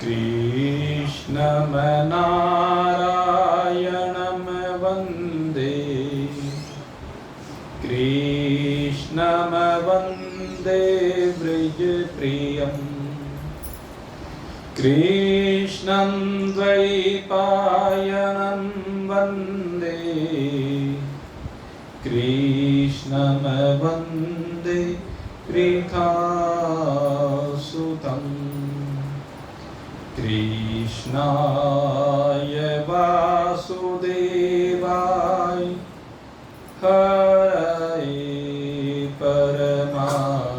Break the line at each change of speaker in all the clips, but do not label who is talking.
कृष्णं नारायणं वन्दे कृष्णं वन्दे व्रजप्रियम् कृष्णं द्वैपायनं वन्दे कृष्णं वन्दे प्रीतासुतम् कृष्णाय वासुदेवाय हरये परमात्मने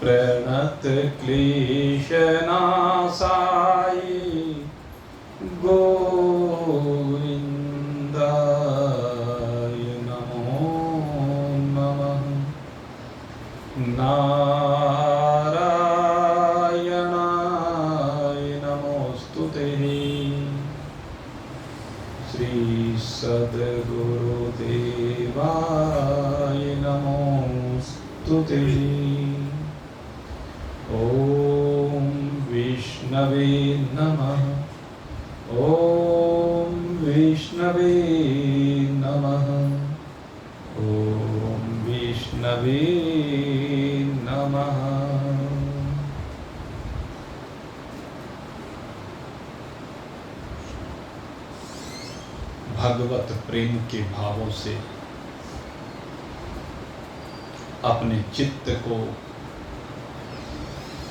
प्रणतक्लेशनाशाय गोविन्दाय नमो नमः। नारायणाय नमोस्तुते। श्री सद्गुरुदेवाय नमोस्तुते। ॐ विष्णवे नमः। ॐ विष्णवे नमः। ॐ विष्णवे नमः। भगवत प्रेम के भावों से अपने चित्त को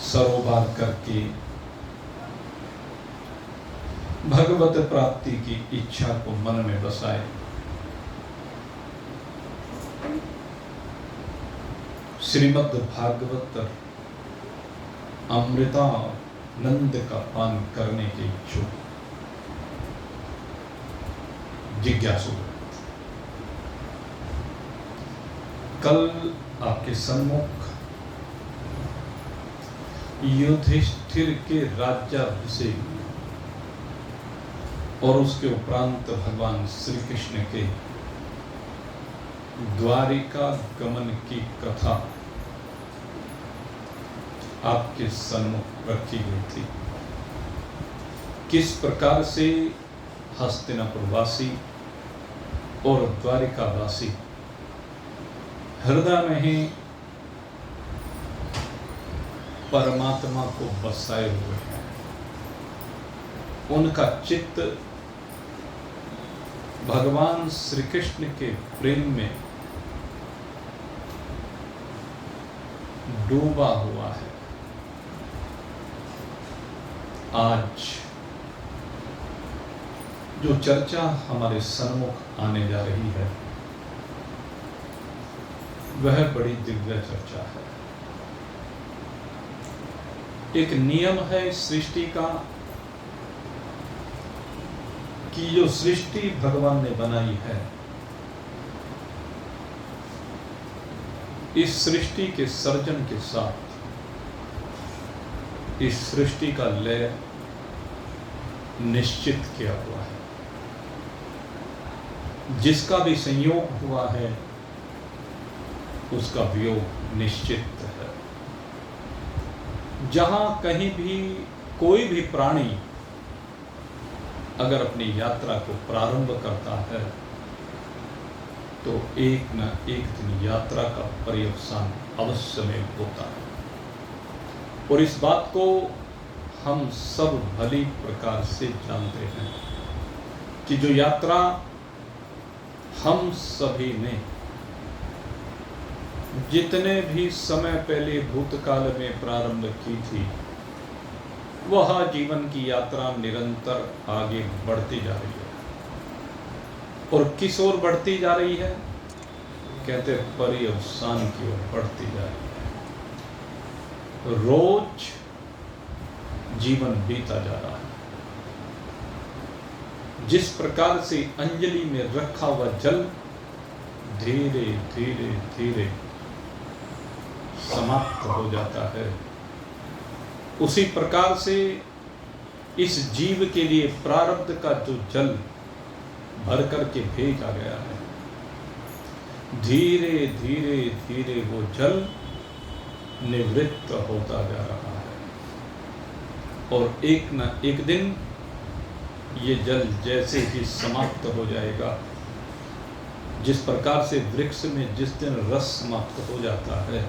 सरोबार करके भगवत प्राप्ति की इच्छा को मन में बसाए। श्रीमद् भागवत अमृतानंद का पान करने के इच्छुक जिज्ञासु, कल आपके सम्मुख युधिष्ठिर के राज्याभिषेक और उसके उपरांत भगवान श्री कृष्ण के द्वारिका गमन की कथा आपके सम्मुख रखी गई थी। किस प्रकार से हस्तिनापुरवासी और द्वारिकावासी हृदय में ही परमात्मा को बसाए हुए हैं। उनका चित्त भगवान श्री कृष्ण के प्रेम में डूबा हुआ है। आज जो चर्चा हमारे सम्मुख आने जा रही है वह बड़ी दिव्य चर्चा है। एक नियम है सृष्टि का कि जो सृष्टि भगवान ने बनाई है, इस सृष्टि के सर्जन के साथ इस सृष्टि का लय निश्चित किया हुआ है। जिसका भी संयोग हुआ है उसका वियोग निश्चित है। जहां कहीं भी कोई भी प्राणी अगर अपनी यात्रा को प्रारंभ करता है तो एक न एक दिन यात्रा का पर्यवसान अवश्य में होता है। और इस बात को हम सब भली प्रकार से जानते हैं कि जो यात्रा हम सभी ने जितने भी समय पहले भूतकाल में प्रारंभ की थी, वह जीवन की यात्रा निरंतर आगे बढ़ती जा रही है। और किस ओर बढ़ती जा रही है? कहते पर्यवसान की ओर बढ़ती जा रही है। रोज जीवन बीता जा रहा है। जिस प्रकार से अंजलि में रखा हुआ जल धीरे धीरे धीरे समाप्त हो जाता है, उसी प्रकार से इस जीव के लिए प्रारब्ध का जो जल भर करके भेजा गया है, धीरे धीरे धीरे वो जल निवृत्त होता जा रहा है। और एक न एक दिन ये जल जैसे ही समाप्त हो जाएगा, जिस प्रकार से वृक्ष में जिस दिन रस समाप्त हो जाता है,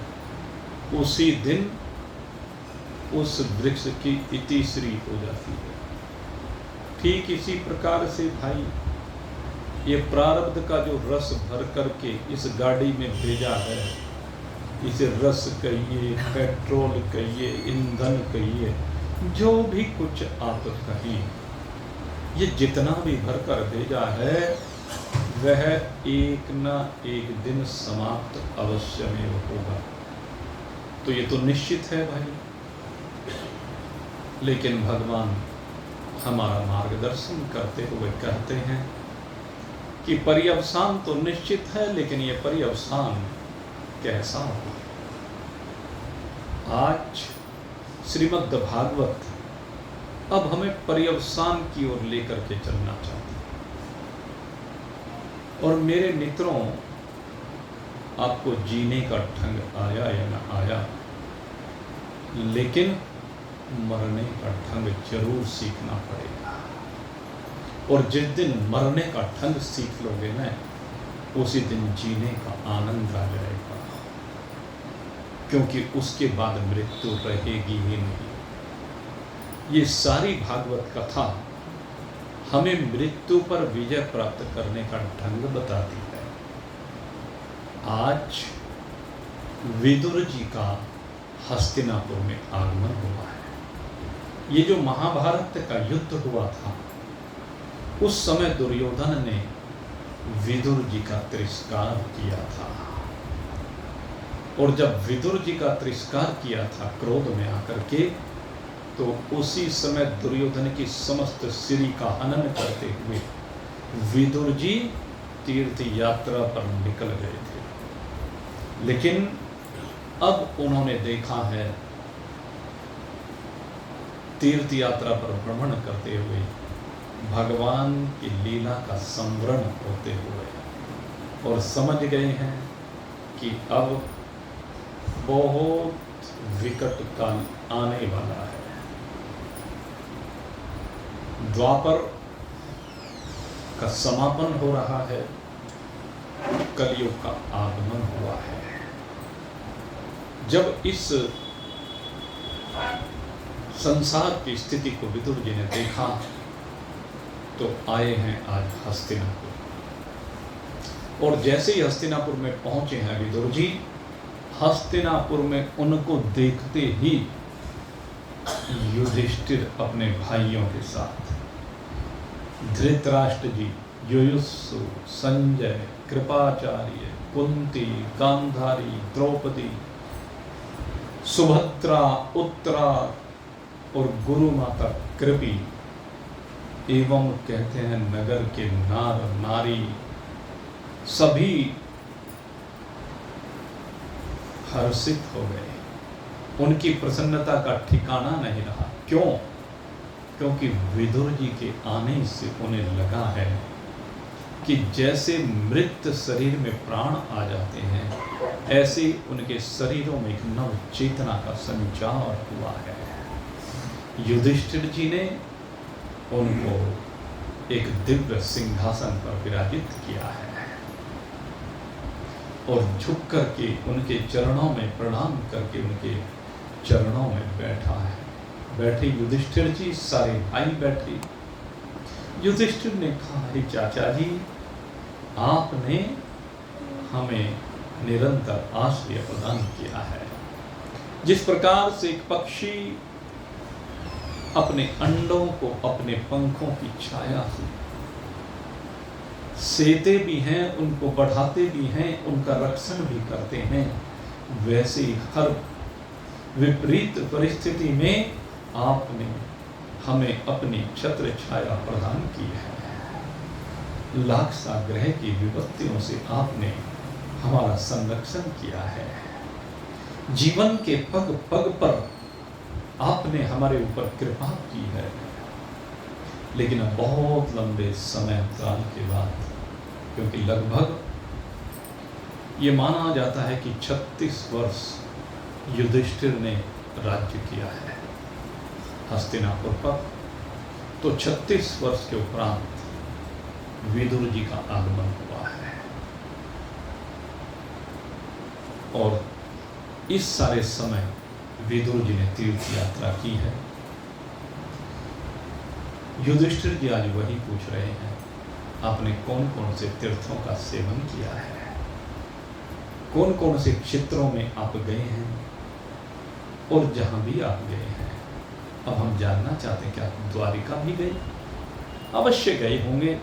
उसी दिन उस वृक्ष की इतिश्री हो जाती है। ठीक इसी प्रकार से भाई, ये प्रारब्ध का जो रस भर करके इस गाड़ी में भेजा है, इसे रस कहिए, पेट्रोल कहिए, ईंधन कहिए, जो भी कुछ आप कहिए, ये जितना भी भर कर भेजा है वह एक न एक दिन समाप्त अवश्य में होगा। तो ये तो निश्चित है भाई। लेकिन भगवान हमारा मार्गदर्शन करते हुए कहते हैं कि पर्यवसान तो निश्चित है, लेकिन ये पर्यवसान कैसा हो। आज श्रीमद् भागवत अब हमें पर्यवसान की ओर लेकर के चलना चाहती है। और मेरे मित्रों, आपको जीने का ढंग आया या ना आया, लेकिन मरने का ढंग जरूर सीखना पड़ेगा। और जिस दिन मरने का ढंग सीख लोगे ना, उसी दिन जीने का आनंद आ जाएगा, क्योंकि उसके बाद मृत्यु रहेगी ही नहीं। ये सारी भागवत कथा हमें मृत्यु पर विजय प्राप्त करने का ढंग बताती है। आज विदुर जी का हस्तिनापुर में आगमन हुआ है। ये जो महाभारत का युद्ध हुआ था, उस समय दुर्योधन ने विदुर जी का तिरस्कार किया था। और जब विदुर जी का तिरस्कार किया था क्रोध में आकर के, तो उसी समय दुर्योधन की समस्त सिरी का हनन करते हुए विदुर जी तीर्थ यात्रा पर निकल गए थे। लेकिन अब उन्होंने देखा है, तीर्थ यात्रा पर भ्रमण करते हुए भगवान की लीला का संवरण होते हुए, और समझ गए हैं कि अब बहुत विकट काल आने वाला है। द्वापर का समापन हो रहा है, कलयुग का आगमन हुआ है। जब इस संसार की स्थिति को विदुर जी ने देखा, तो आए हैं आज हस्तिनापुर। और जैसे ही हस्तिनापुर में पहुंचे हैं विदुर जी, हस्तिनापुर में उनको देखते ही युधिष्ठिर अपने भाइयों के साथ, धृतराष्ट्र जी, युयुत्सु, संजय, कृपाचार्य, कुंती, गांधारी, द्रौपदी, सुभद्रा, उत्तरा और गुरु माता कृपी एवं कहते हैं नगर के नार नारी सभी हर्षित हो गए। उनकी प्रसन्नता का ठिकाना नहीं रहा। क्यों? क्योंकि विदुर जी के आने से उन्हें लगा है कि जैसे मृत शरीर में प्राण आ जाते हैं, ऐसे उनके शरीरों में एक नव चेतना का संचार हुआ है। युधिष्ठिर जी ने उनको एक दिव्य सिंहासन पर विराजित किया है और झुक करके उनके चरणों में प्रणाम करके उनके चरणों में बैठा है। बैठे युधिष्ठिर जी, सारे भाई बैठे। युधिष्ठिर ने कहा, हे चाचा जी, आपने हमें निरंतर आश्रय प्रदान किया है। जिस प्रकार से एक पक्षी अपने अंडों को अपने पंखों की छाया से सेते भी हैं, उनको बढ़ाते भी हैं, उनका रक्षण भी करते हैं, वैसे ही हर विपरीत परिस्थिति में आपने हमें अपनी छत्र छाया प्रदान की है। लाख साग्रह की विपत्तियों से आपने हमारा संरक्षण किया है। जीवन के पग पग पर आपने हमारे ऊपर कृपा की है। लेकिन अब बहुत लंबे समय काल के बाद, क्योंकि लगभग ये माना जाता है कि 36 वर्ष युधिष्ठिर ने राज्य किया है। हस्तिनापुर पर, तो 36 वर्ष के उपरांत विदुर जी का आगमन हुआ है। और इस सारे समय विदुर जी ने तीर्थ यात्रा की है। युधिष्ठिर जी आज वही पूछ रहे हैं, आपने कौन कौन से तीर्थों का सेवन किया है, कौन कौन से क्षेत्रों में आप गए हैं, और जहां भी आप गए हैं अब हम जानना चाहते हैं कि आप द्वारिका भी गए? अवश्य गए होंगे,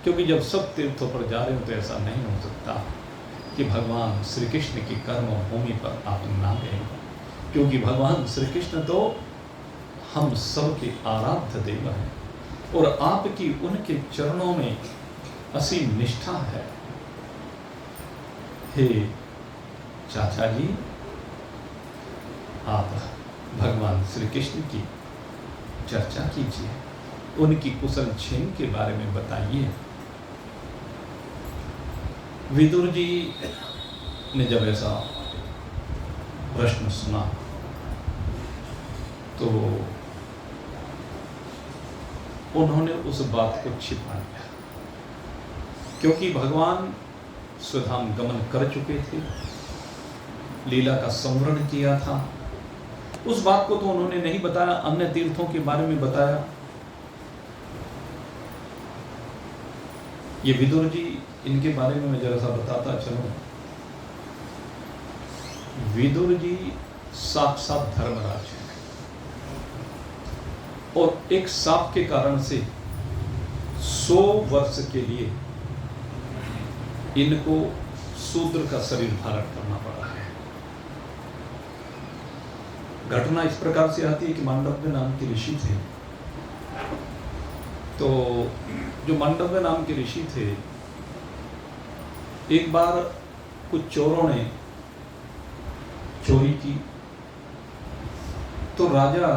क्योंकि जब सब तीर्थों पर जा रहे हो तो ऐसा नहीं हो सकता कि भगवान श्री कृष्ण की कर्म भूमि पर आप ना गए, क्योंकि भगवान श्री कृष्ण तो हम सब के आराध्य देव हैं और आपकी उनके चरणों में असीम निष्ठा है। हे चाचा जी, आप भगवान श्री कृष्ण की चर्चा कीजिए, उनकी कुशल क्षेम के बारे में बताइए। विदुर जी ने जब ऐसा प्रश्न सुना तो उन्होंने उस बात को छिपा लिया, क्योंकि भगवान स्वधाम गमन कर चुके थे, लीला का संवरण किया था। उस बात को तो उन्होंने नहीं बताया, अन्य तीर्थों के बारे में बताया। ये विदुर जी, इनके बारे में मैं जरा सा बताता चलूं। विदुर जी साक्षात धर्मराज हैं और एक शाप के कारण से 100 वर्ष के लिए इनको शूद्र का शरीर धारण करना पड़ा है। घटना इस प्रकार से आती है कि मांडव्य नाम के ऋषि थे, तो जो मांडव्य नाम के ऋषि थे, एक बार कुछ चोरों ने चोरी की, तो राजा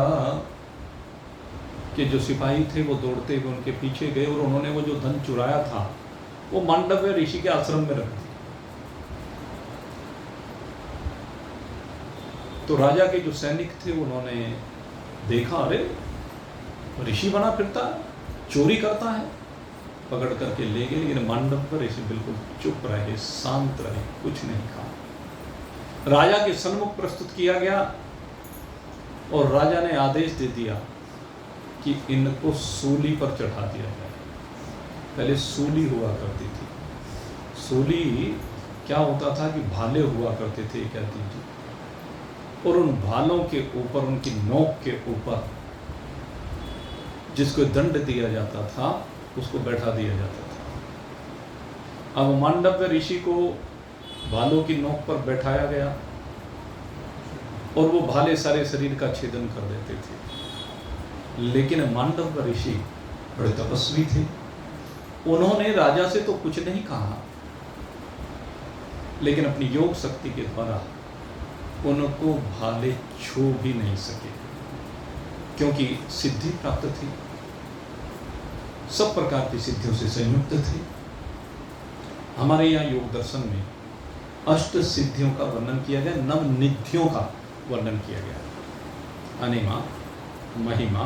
के जो सिपाही थे वो दौड़ते हुए उनके पीछे गए और उन्होंने वो जो धन चुराया था वो मांडव्य ऋषि के आश्रम में रख दिया। तो राजा के जो सैनिक थे उन्होंने देखा, अरे ऋषि बना फिरता है, चोरी करता है, पकड़ करके ले गए। लेकिन मांडव्य ऋषि बिल्कुल चुप रहे, शांत रहे, कुछ नहीं कहा। राजा के सन्मुख प्रस्तुत किया गया और राजा ने आदेश दे दिया कि इनको सूली पर चढ़ा दिया जाए। पहले सूली हुआ करती थी। सूली क्या होता था कि भाले हुआ करते थे, कहती थी, और उन भालों के ऊपर, उनकी नोक के ऊपर जिसको दंड दिया जाता था उसको बैठा दिया जाता था। अब मांडव्य ऋषि को भालों की नोक पर बैठाया गया और वो भाले सारे शरीर का छेदन कर देते थे। लेकिन मांडव्य ऋषि बड़े तपस्वी थे, उन्होंने राजा से तो कुछ नहीं कहा, लेकिन अपनी योग शक्ति के द्वारा उनको भाले छू भी नहीं सके, क्योंकि सिद्धि प्राप्त थी, सब प्रकार की सिद्धियों से संयुक्त थे। हमारे यहाँ योग दर्शन में अष्ट सिद्धियों का वर्णन किया गया, नव निधियों का वर्णन किया गया। अनिमा, महिमा,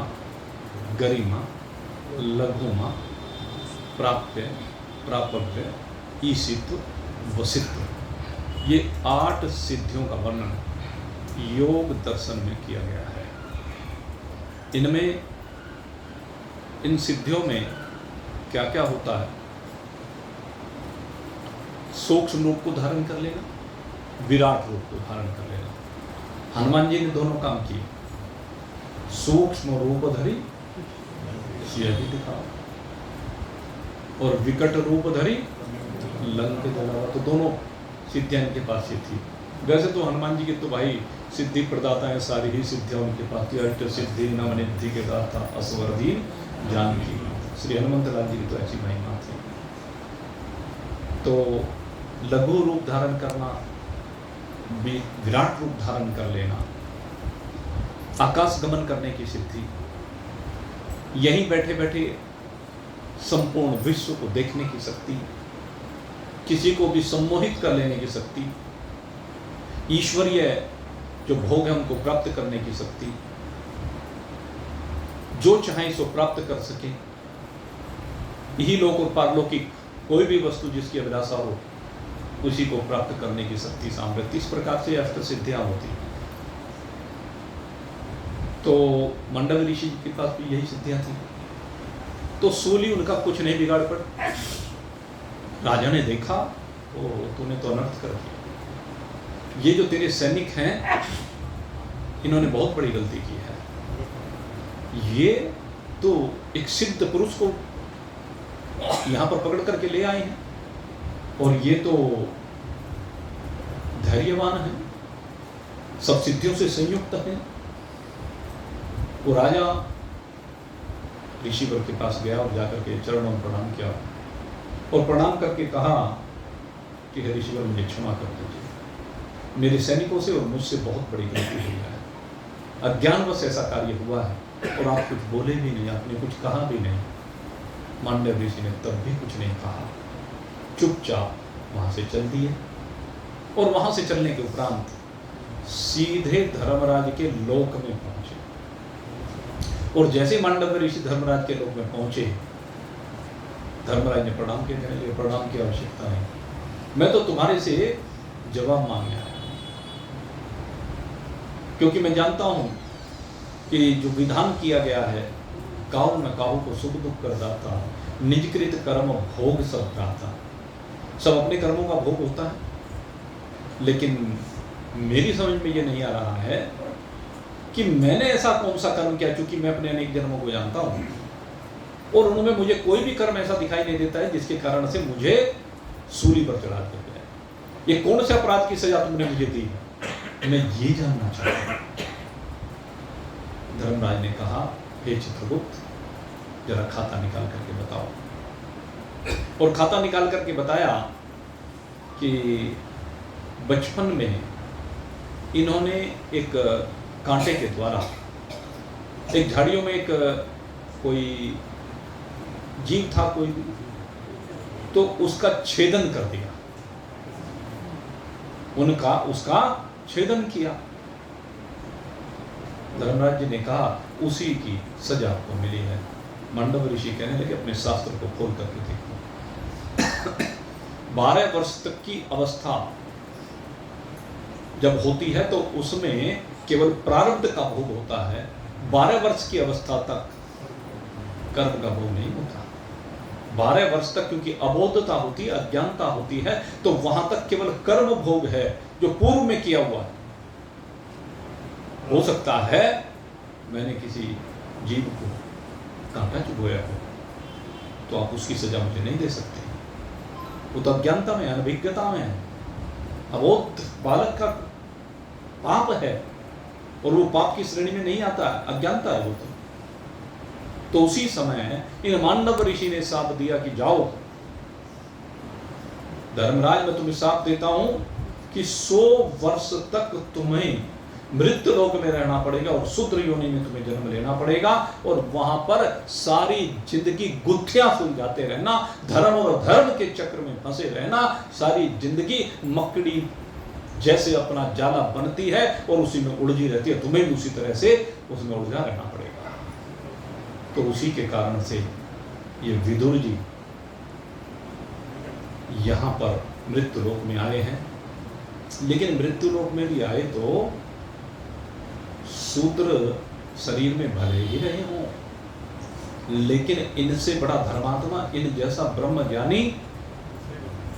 गरिमा, लघुमा, प्राप्य, प्रापव्य, ईशित, वसित्व, ये 8 सिद्धियों का वर्णन योग दर्शन में किया गया है। इनमें, इन सिद्धियों में क्या क्या होता है? सूक्ष्म रूप को धारण कर लेना, विराट रूप को धारण कर लेना। हनुमान जी ने दोनों काम किए, सूक्ष्म रूप धरी सिंह दिखाओ और विकट रूप धरी लंक जलावा। तो दोनों सिद्धियां इनके पास ही थी। वैसे तो हनुमान जी के तो भाई सिद्धि प्रदाता है, सारी ही सिद्धियां उनके पास थी। अष्ट सिद्धि नवनिधि के दाता असवरदीन जानकी, श्री हनुमंत लाल जी की तो ऐसी महिमा थी। तो लघु रूप धारण करना, विराट रूप धारण कर लेना, आकाश गमन करने की सिद्धि, यहीं बैठे बैठे संपूर्ण विश्व को देखने की शक्ति, किसी को भी सम्मोहित कर लेने की शक्ति, ईश्वरीय जो भोग है उनको प्राप्त करने की शक्ति, जो चाहें सो प्राप्त कर सके। यही लोक और पारलौकिक कोई भी वस्तु जिसकी अभिलाषा हो उसी को प्राप्त करने की शक्ति सामर्थ्य, इस प्रकार से अष्ट सिद्धियां होती हैं। तो मंडव ऋषि के पास भी यही सिद्धियां थी। तो सूली उनका कुछ नहीं बिगाड़ पर। राजा ने देखा, ओ तूने तो अनर्थ कर दिया, ये जो तेरे सैनिक हैं इन्होंने बहुत बड़ी गलती की है। ये तो एक सिद्ध पुरुष को यहां पर पकड़ करके ले आए हैं और ये तो धैर्यवान है, सब सिद्धियों से संयुक्त है। वो राजा ऋषिवर के पास गया और जाकर के चरणों में प्रणाम किया और प्रणाम करके कहा कि हे ऋषिवर, मुझे क्षमा कर दीजिए, मेरे सैनिकों से और मुझसे बहुत बड़ी गलती हुई है, अज्ञानवश ऐसा कार्य हुआ है। और आप कुछ बोले भी नहीं, आपने कुछ कहा भी नहीं। मांडव ऋषि ने तब भी कुछ नहीं कहा, चुपचाप वहां से चल दिए। और वहां से चलने के उपरांत सीधे धर्मराज के लोक में पहुंचे। और जैसे मांडव ऋषि धर्मराज के लोक में पहुंचे, धर्मराज ने प्रणाम किया, कहने लगे प्रणाम की आवश्यकता नहीं, मैं तो तुम्हारे से जवाब मांगने आया, क्योंकि मैं जानता हूं कि जो विधान किया गया है, काहू न काहू को सुख दुख कर दाता, निजकृत कर्म भोग सब दाता। सब अपने कर्मों का भोग होता है, लेकिन मेरी समझ में ये नहीं आ रहा है कि मैंने ऐसा कौन सा कर्म किया, क्योंकि मैं अपने अनेक जन्मों को जानता हूं और उनमें मुझे कोई भी कर्म ऐसा दिखाई नहीं देता है जिसके कारण से मुझे सूली पर चढ़ा दिया गया। ये कौन से अपराध की सजा तुमने मुझे दी, मैं ये जानना चाहता हूं। धर्मराज ने कहा, हे चित्रगुप्त, जरा खाता निकाल करके बताओ। और खाता निकाल करके बताया कि बचपन में इन्होंने एक कांटे के द्वारा एक झाड़ियों में एक कोई जीव था कोई भी, तो उसका छेदन कर दिया, उसका छेदन किया। धर्मराज जी ने कहा उसी की सजा आपको मिली है। मांडव ऋषि कहने लगे अपने शास्त्र को खोल करके देखो। 12 वर्ष तक की अवस्था जब होती है तो उसमें केवल प्रारब्ध का भोग होता है। 12 वर्ष की अवस्था तक कर्म का भोग नहीं होता। 12 वर्ष तक क्योंकि अबोधता होती है, अज्ञानता होती है, तो वहां तक केवल कर्म भोग है जो पूर्व में किया हुआ है। हो सकता है मैंने किसी जीव को कांटा चुभोया हो, तो आप उसकी सजा मुझे नहीं दे सकते। वो तो अज्ञानता में, अनभिज्ञता में है। अबोध बालक का पाप है और वो पाप की श्रेणी में नहीं आता है, अज्ञानता है वो तो उसी समय इन मांडव ऋषि ने शाप दिया कि जाओ धर्मराज, मैं तुम्हें शाप देता हूं कि 100 वर्ष तक तुम्हें मृत्यु लोक में रहना पड़ेगा और शूद्र योनि में तुम्हें जन्म लेना पड़ेगा और वहां पर सारी जिंदगी गुत्थियां सुलझाते रहना, धर्म और धर्म के चक्र में फंसे रहना, सारी जिंदगी मकड़ी जैसे अपना जाला बनती है और उसी में उलझी रहती है, तुम्हें भी उसी तरह से उसमें उलझा रहना पड़ेगा। तो उसी के कारण से ये विदुर जी यहां पर मृत्यु लोक में आए हैं। लेकिन मृत्यु लोक में भी आए तो शूद्र शरीर में भले ही रहे हों, लेकिन इनसे बड़ा धर्मात्मा, इन जैसा ब्रह्म ज्ञानी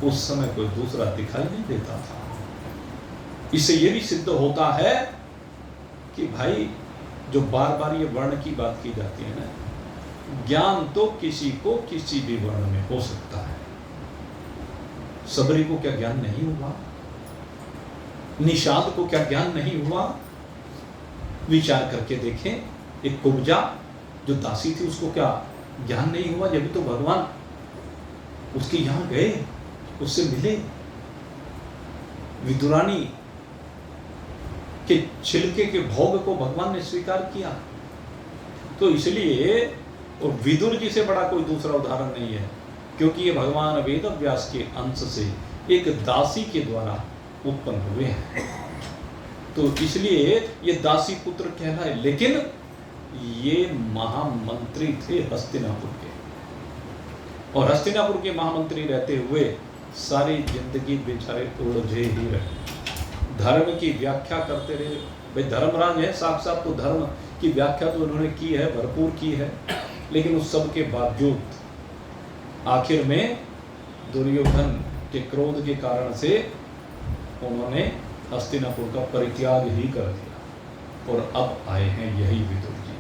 उस समय कोई दूसरा दिखाई नहीं देता था। इससे यह भी सिद्ध होता है कि भाई जो बार बार ये वर्ण की बात की जाती है ना, ज्ञान तो किसी को किसी भी वर्ण में हो सकता है। सबरी को क्या ज्ञान नहीं हुआ? निषाद को क्या ज्ञान नहीं हुआ? विचार करके देखें, एक कुब्जा जो दासी थी उसको क्या ज्ञान नहीं हुआ? जब तो भगवान उसके यहां गए, उससे मिले। विदुरानी के छिलके के भोग को भगवान ने स्वीकार किया। तो इसलिए और विदुर जी से बड़ा कोई दूसरा उदाहरण नहीं है, क्योंकि ये भगवान वेद व्यास के अंश से एक दासी के द्वारा उत्पन्न हुए हैं। तो इसलिए ये दासी पुत्र कहलाए। लेकिन ये महामंत्री थे हस्तिनापुर के, और हस्तिनापुर के महामंत्री रहते हुए सारी जिंदगी बेचारे उलझे ही रहे, धर्म की व्याख्या करते रहे। भाई धर्मराज है साक्षात, तो धर्म की व्याख्या तो उन्होंने की है, भरपूर की है, लेकिन उस सब के बावजूद आखिर में दुर्योधन के क्रोध के कारण से उन्होंने हस्तिनापुर का परित्याग ही कर दिया, और अब आए हैं यही विदुर जी,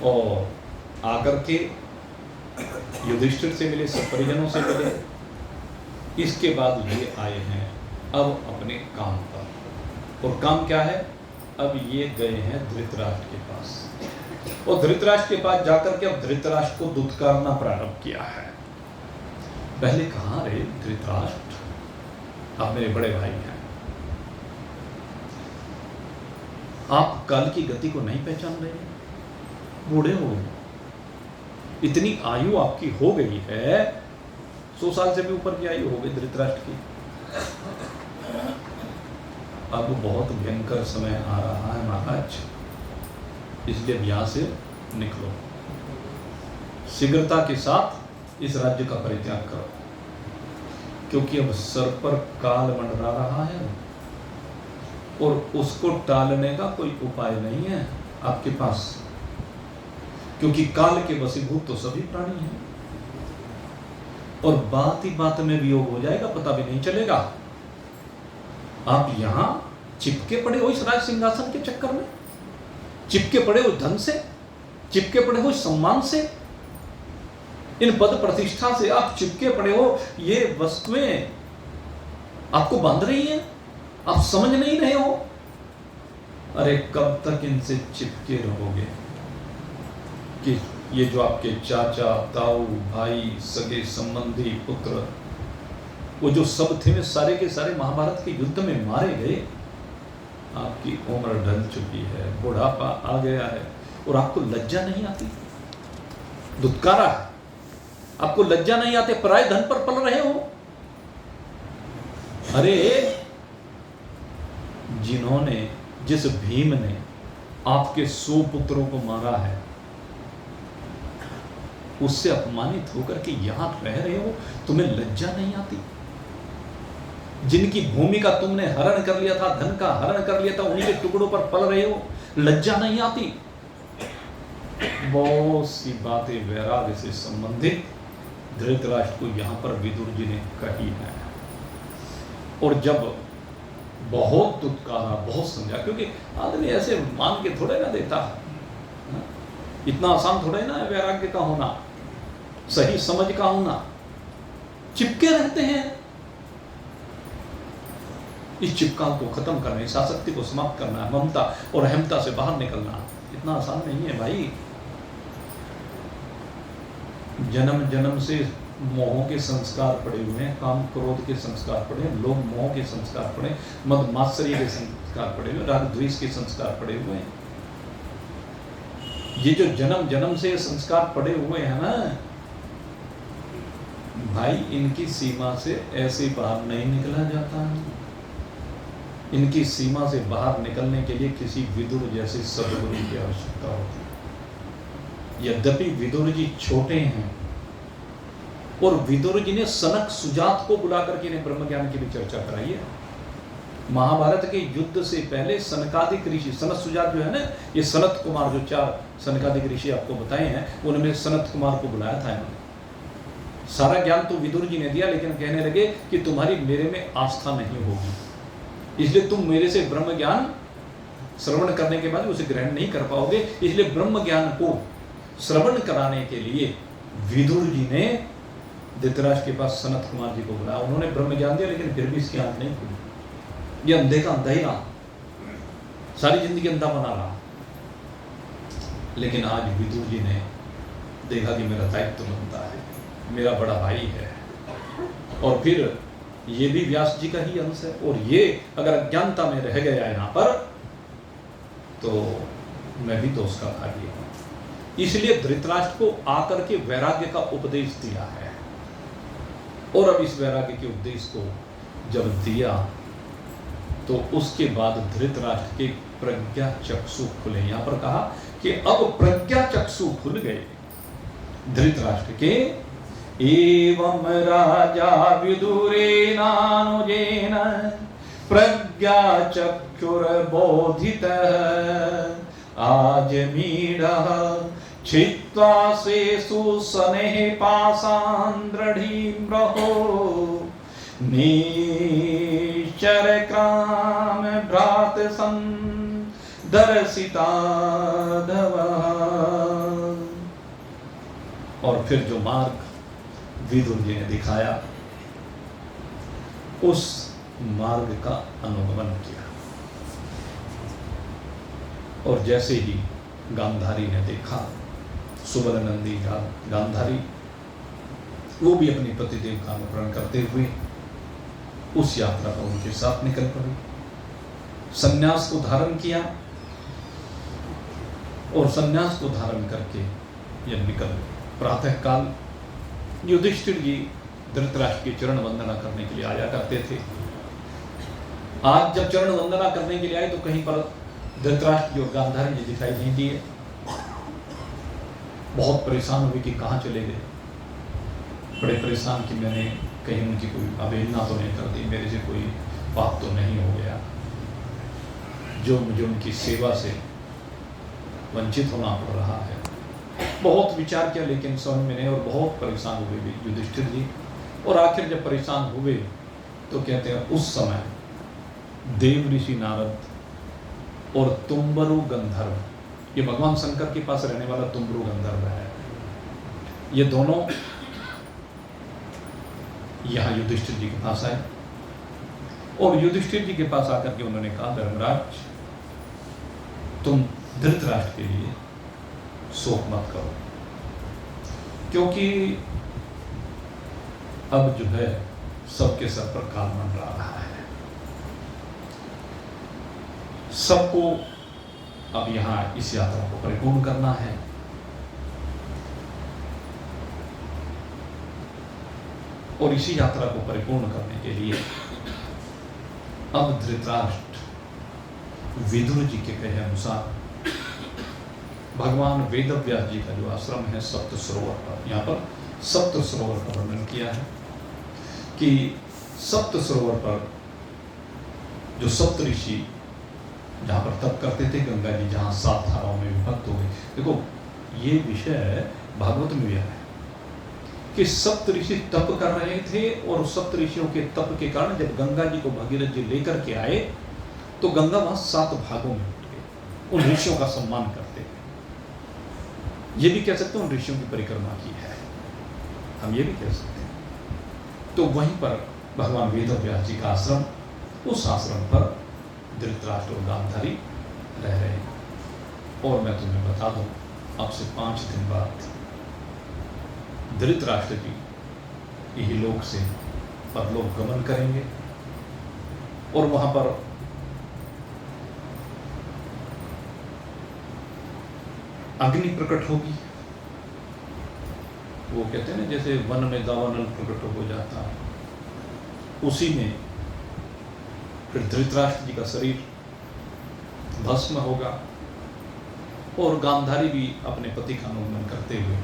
और आकर के युधिष्ठिर से मिले, सब परिजनों से मिले। इसके बाद ये आए हैं अब अपने काम पर, और काम क्या है? अब ये गए हैं धृतराष्ट्र के पास, और धृतराष्ट्र के पास जाकर के अब धृतराष्ट्र को दुत्कारना प्रारंभ किया है। पहले कहा, रे धृतराष्ट्र, आप मेरे बड़े भाई हैं, आप काल की गति को नहीं पहचान रहे हैं, बूढ़े हो गए, इतनी आयु आपकी हो गई है, 100 साल से भी ऊपर की आयु हो गई धृतराष्ट्र की। अब बहुत भयंकर समय आ रहा है महाराज, इसलिए यहाँ से निकलो, शीघ्रता के साथ इस राज्य का परित्याग करो, क्योंकि अब सर पर काल मंडरा रहा है और उसको टालने का कोई उपाय नहीं है आपके पास, क्योंकि काल के वशीभूत तो सभी प्राणी हैं, और बात ही बात में वियोग हो जाएगा, पता भी नहीं चलेगा। आप यहां चिपके पड़े हो इस राज सिंहासन के चक्कर में, चिपके पड़े हो धन से, चिपके पड़े हो सम्मान से, इन पद प्रतिष्ठा से आप चिपके पड़े हो। ये वस्तुएं आपको बांध रही हैं, आप समझ नहीं रहे हो। अरे कब तक इनसे चिपके रहोगे कि ये जो आपके चाचा, ताऊ, भाई, सगे संबंधी, पुत्र, वो जो सब थे सारे के सारे महाभारत के युद्ध में मारे गए। आपकी उम्र ढल चुकी है, बुढ़ापा आ गया है, और आपको लज्जा नहीं आती, दुत्कारा है, आपको लज्जा नहीं आते, पराये धन पर पल रहे हो। अरे जिन्होंने, जिस भीम ने आपके 100 पुत्रों को मारा है, उससे अपमानित होकर के यहां रह रहे हो, तुम्हें लज्जा नहीं आती? जिनकी भूमि का तुमने हरण कर लिया था, धन का हरण कर लिया था, उन्हीं के टुकड़ों पर पल रहे हो, लज्जा नहीं आती? बहुत सी बातें वैराग्य से संबंधित धृतराष्ट्र को यहां पर विदुर जी ने कही है, और जब बहुत दुत्कारा, बहुत समझा, क्योंकि आदमी ऐसे मान के थोड़े ना देता है, इतना आसान थोड़े ना है वैराग्य का होना, सही समझ का होना। चिपके रहते हैं। इस चिपकाल को खत्म करना, इस आसक्ति को समाप्त करना, ममता और अहमता से बाहर निकलना इतना आसान नहीं है भाई। जन्म जन्म से मोह के संस्कार पड़े हुए हैं, काम क्रोध के संस्कार पड़े हैं, लोभ मोह के संस्कार पड़े, मद मात्सर्य के संस्कार पड़े हुए, राग द्वेष के संस्कार पड़े हुए हैं। ये जो जन्म जन्म से संस्कार पड़े हुए हैं ना भाई, इनकी सीमा से ऐसे बाहर नहीं निकला जाता है। इनकी सीमा से बाहर निकलने के लिए किसी विदुर जैसे सद्गुरु की आवश्यकता होती है। यद्यपि विदुर जी छोटे हैं, और विदुर जी ने सनक सुजात को बुला करके इन्हें ब्रह्म ज्ञान की भी चर्चा कराई है। महाभारत के युद्ध से पहले सनकादिक ऋषि, सनत सुजात जो है ना, ये सनत कुमार, जो 4 सनकादिक ऋषि आपको बताए हैं, उनमें सनत कुमार को बुलाया था इन्होंने। सारा ज्ञान तो विदुर जी ने दिया, लेकिन कहने लगे कि तुम्हारी मेरे में आस्था नहीं होगी, इसलिए तुम मेरे से ब्रह्म ज्ञान श्रवण करने के बाद उसे ग्रहण नहीं कर पाओगे। इसलिए ब्रह्म ज्ञान को श्रवण कराने के लिए विदुर जी ने धृतराष्ट्र के पास सनत कुमार जी को बुलाया। उन्होंने ब्रह्म ज्ञान दिया, लेकिन फिर भी इसकी आंख नहीं खुली। ये अंधे का अंधा ही रहा, सारी जिंदगी अंधा बना रहा। लेकिन आज विदुर जी ने देखा कि मेरा दायित्व बनता है, मेरा बड़ा भाई है, और फिर ये भी व्यास जी का ही अंश है, और ये अगर अज्ञानता में रह गया यहाँ पर तो मैं भी तो उसका भागी हूँ। इसलिए धृतराष्ट्र को आकर के वैराग्य का उपदेश दिया है, और अब इस वैराग्य के उपदेश को जब दिया तो उसके बाद धृतराष्ट्र के प्रज्ञा चक्षु खुले। यहां पर कहा कि अब प्रज्ञा चक्षु खुल गए धृतराष्ट्र के। एवं राजा विदुरेणानुजेन प्रज्ञा चक्षुर्बोधितः आजमीढः छित्त्वा स्वेषु शनैः पाशान् दृढीम्रहो निश्चरक्राम भ्रातसं दर्शिताधवः। और फिर जो मार्ग विदुर जी ने दिखाया उस मार्ग का अनुगमन किया। और जैसे ही गांधारी ने देखा, सुवर्णनंदी गांधारी, वो भी अपनी पतिदेव का अनुकरण करते हुए उस यात्रा पर उनके साथ निकल पड़ी। संन्यास को धारण किया और संन्यास को धारण करके यह निकल। प्रातः काल युधिष्ठिर जी धृतराष्ट्र की चरण वंदना करने के लिए आया करते थे। आज जब चरण वंदना करने के लिए आए तो कहीं पर धृतराष्ट्र जी और गांधारी जी दिखाई नहीं दिए। बहुत परेशान हुए कि कहाँ चले गए। बड़े परेशान कि मैंने कहीं उनकी कोई अवहेलना तो नहीं कर दी, मेरे से कोई पाप तो नहीं हो गया जो मुझे उनकी सेवा से वंचित होना पड़ रहा है। बहुत विचार किया लेकिन समझ में नहीं, और बहुत परेशान हुए भी युधिष्ठिर जी। और आखिर जब परेशान हुए तो कहते हैं उस समय देव ऋषि नारद और तुम्बरु गंधर्व, ये भगवान शंकर के पास रहने वाला तुम्बरु गंधर्व है, ये दोनों यहाँ युधिष्ठिर जी के पास आए। और युधिष्ठिर जी के पास आकर के उन्होंने कहा, धर्मराज तुम धृतराष्ट्र के लिए शोक मत करो, क्योंकि अब जो है सबके सर पर काल मंडरा रहा है। सबको अब यहां इस यात्रा को परिपूर्ण करना है। और इसी यात्रा को परिपूर्ण करने के लिए अब धृतराष्ट्र विदुर जी के कहे अनुसार भगवान वेदव्यास जी का जो आश्रम है सप्त सरोवर पर, यहाँ पर सप्त सरोवर का वर्णन किया है कि सप्त सरोवर पर जो सप्त ऋषि जहाँ पर तप करते थे, गंगा जी जहाँ 7 धाराओं में विभक्त हो गई। देखो ये विषय भागवत में है कि सप्त ऋषि तप कर रहे थे और सप्त ऋषियों के तप के कारण जब गंगा जी को भगीरथ जी लेकर के आए तो गंगा वहां 7 भागों में उठ गई। उन ऋषियों का सम्मान करते हैं, ये भी कह सकते हैं उन ऋषियों की परिक्रमा की है, हम ये भी कह सकते हैं। तो वहीं पर भगवान वेदव्यास जी का आश्रम, उस आश्रम पर धृतराष्ट्र और गांधारी रह रहे हैं। और मैं तुम्हें बता दूं, अब से 5 दिन बाद धृतराष्ट्र जी इहलोक से परलोक गमन करेंगे और वहां पर अग्नि प्रकट होगी। वो कहते हैं ना जैसे वन में दावानल प्रकट हो जाता है, उसी में फिर धृतराष्ट्र जी का शरीर भस्म होगा और गांधारी भी अपने पति का अनुगमन करते हुए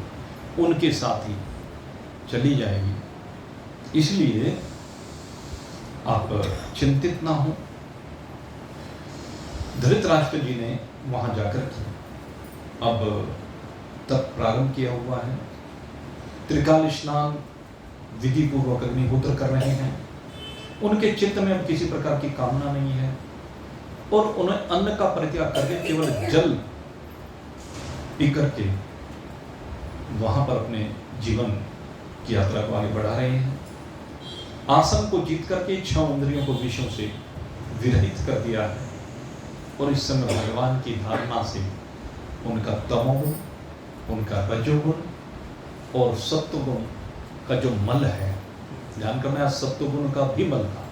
उनके साथ ही चली जाएगी। इसलिए आप चिंतित ना हो। धृतराष्ट्र जी ने वहां जाकर के अब तप प्रारंभ किया हुआ है। त्रिकाल स्नान विधि पूर्वक अग्निहोत्र कर रहे हैं। उनके चित्त में अब किसी प्रकार की कामना नहीं है और उन्हें अन्न का परित्याग करके केवल जल पी करके वहां पर अपने जीवन की यात्रा को आगे बढ़ा रहे हैं। आसन को जीत करके 6 इंद्रियों को विषयों से विरहित कर दिया है और इस समय भगवान की धारणा से उनका तमोगुण, उनका रजोगुण और सत्वगुण का जो मल है, ध्यान करना है, सत्वगुण का भी मल था।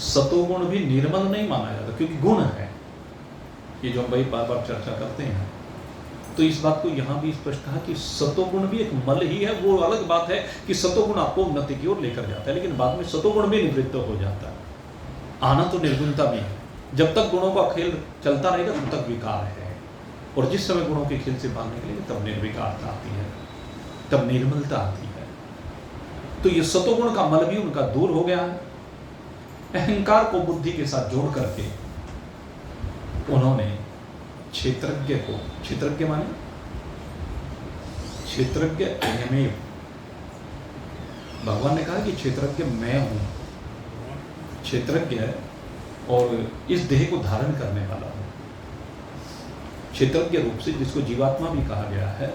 सतोगुण भी निर्मल नहीं माना जाता क्योंकि गुण है, ये जो हम भाई बार बार चर्चा करते हैं। तो इस बात को यहाँ भी स्पष्ट कहा कि सतोगुण भी एक मल ही है। वो अलग बात है कि सतोगुण आपको उन्नति की ओर लेकर जाता है, लेकिन बाद में सतोगुण भी निवृत्त हो जाता है। आना तो निर्गुणता में है, जब तक गुणों का खेल चलता रहेगा तब तक विकार है, और जिस समय गुणों के खेल से बाहर निकलेंगे तब निर्विकारता आती है, तब निर्मलता आती है। तो ये सतोगुण का मल भी उनका दूर हो गया है। अहंकार को बुद्धि के साथ जोड़ करके उन्होंने क्षेत्रज्ञ को, क्षेत्रज्ञ माने क्षेत्रज्ञ अयमेव, भगवान ने कहा कि क्षेत्रज्ञ मैं हूं, क्षेत्रज्ञ और इस देह को धारण करने वाला हूं। क्षेत्रज्ञ रूप से जिसको जीवात्मा भी कहा गया है,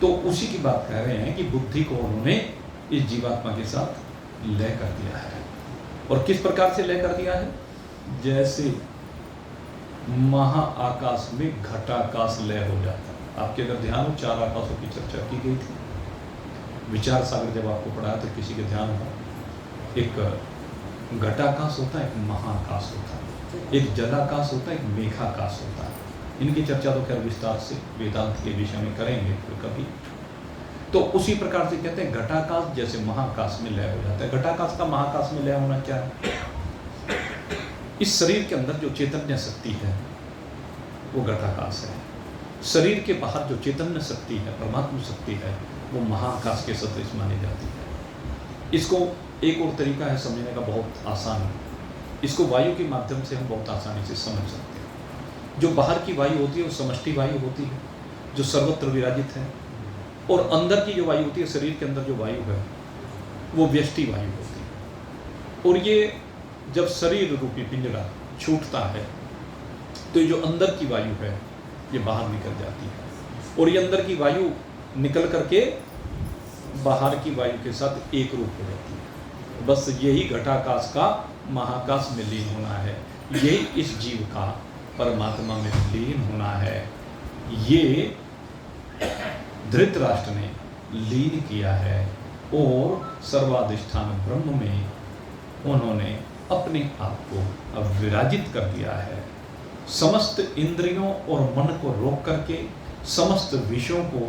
तो उसी की बात कह रहे हैं कि बुद्धि को उन्होंने इस जीवात्मा के साथ लय कर दिया है। और किस प्रकार से लय कर दिया है? जैसे महाआकाश में घटाकाश लय हो जाता है। आपके अगर ध्यान हो, 4 आकाशों की चर्चा की गई थी, विचार सागर जब आपको पढ़ाया तो किसी के ध्यान हो, एक घटाकाश होता है, एक महाआकाश होता है, एक जलाकाश होता है, एक मेघाकाश होता है। इनकी चर्चा तो खैर विस्तार से वेदांत के विषय में करेंगे फिर कभी। तो उसी प्रकार से कहते हैं घटाकाश जैसे महाकाश में लय हो जाता है। घटाकाश का महाकाश में लय होना क्या है? इस शरीर के अंदर जो चैतन्य शक्ति है वो घटाकाश है। शरीर के बाहर जो चैतन्य शक्ति है, परमात्मा शक्ति है, वो महाकाश के सदृश मानी जाती है। इसको एक और तरीका है समझने का, बहुत आसान है। इसको वायु के माध्यम से हम बहुत आसानी से समझ सकते हैं। जो बाहर की वायु होती है वो समष्टि वायु होती है, जो सर्वत्र विराजित है, और अंदर की जो वायु होती है, शरीर के अंदर जो वायु है, वो व्यष्टि वायु होती है। और ये जब शरीर रूपी पिंजरा छूटता है तो ये जो अंदर की वायु है ये बाहर निकल जाती है, और ये अंदर की वायु निकल करके बाहर की वायु के साथ एक रूप हो जाती है। बस यही घटाकाश का महाकाश में लीन होना है, यही इस जीव का परमात्मा में लीन होना है। ये धृतराष्ट्र ने लीन किया है और सर्वाधिष्ठान ब्रह्म में उन्होंने अपने आप को अब विराजित कर दिया है। समस्त इंद्रियों और मन को रोक करके समस्त विषयों को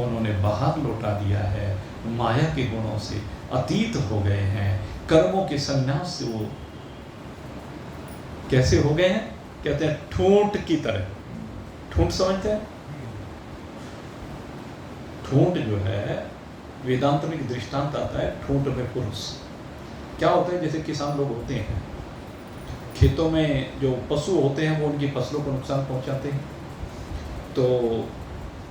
उन्होंने बाहर लौटा दिया है। माया के गुणों से अतीत हो गए हैं, कर्मों के संन्यास से वो कैसे हो गए हैं? कहते हैं ठूंठ की तरह। ठूंठ समझते हैं? ठूंठ जो है, वेदांत में एक दृष्टांत आता है ठूंठ में पुरुष। क्या होता है? जैसे किसान लोग होते हैं, खेतों में जो पशु होते हैं वो उनकी फसलों को नुकसान पहुंचाते हैं, तो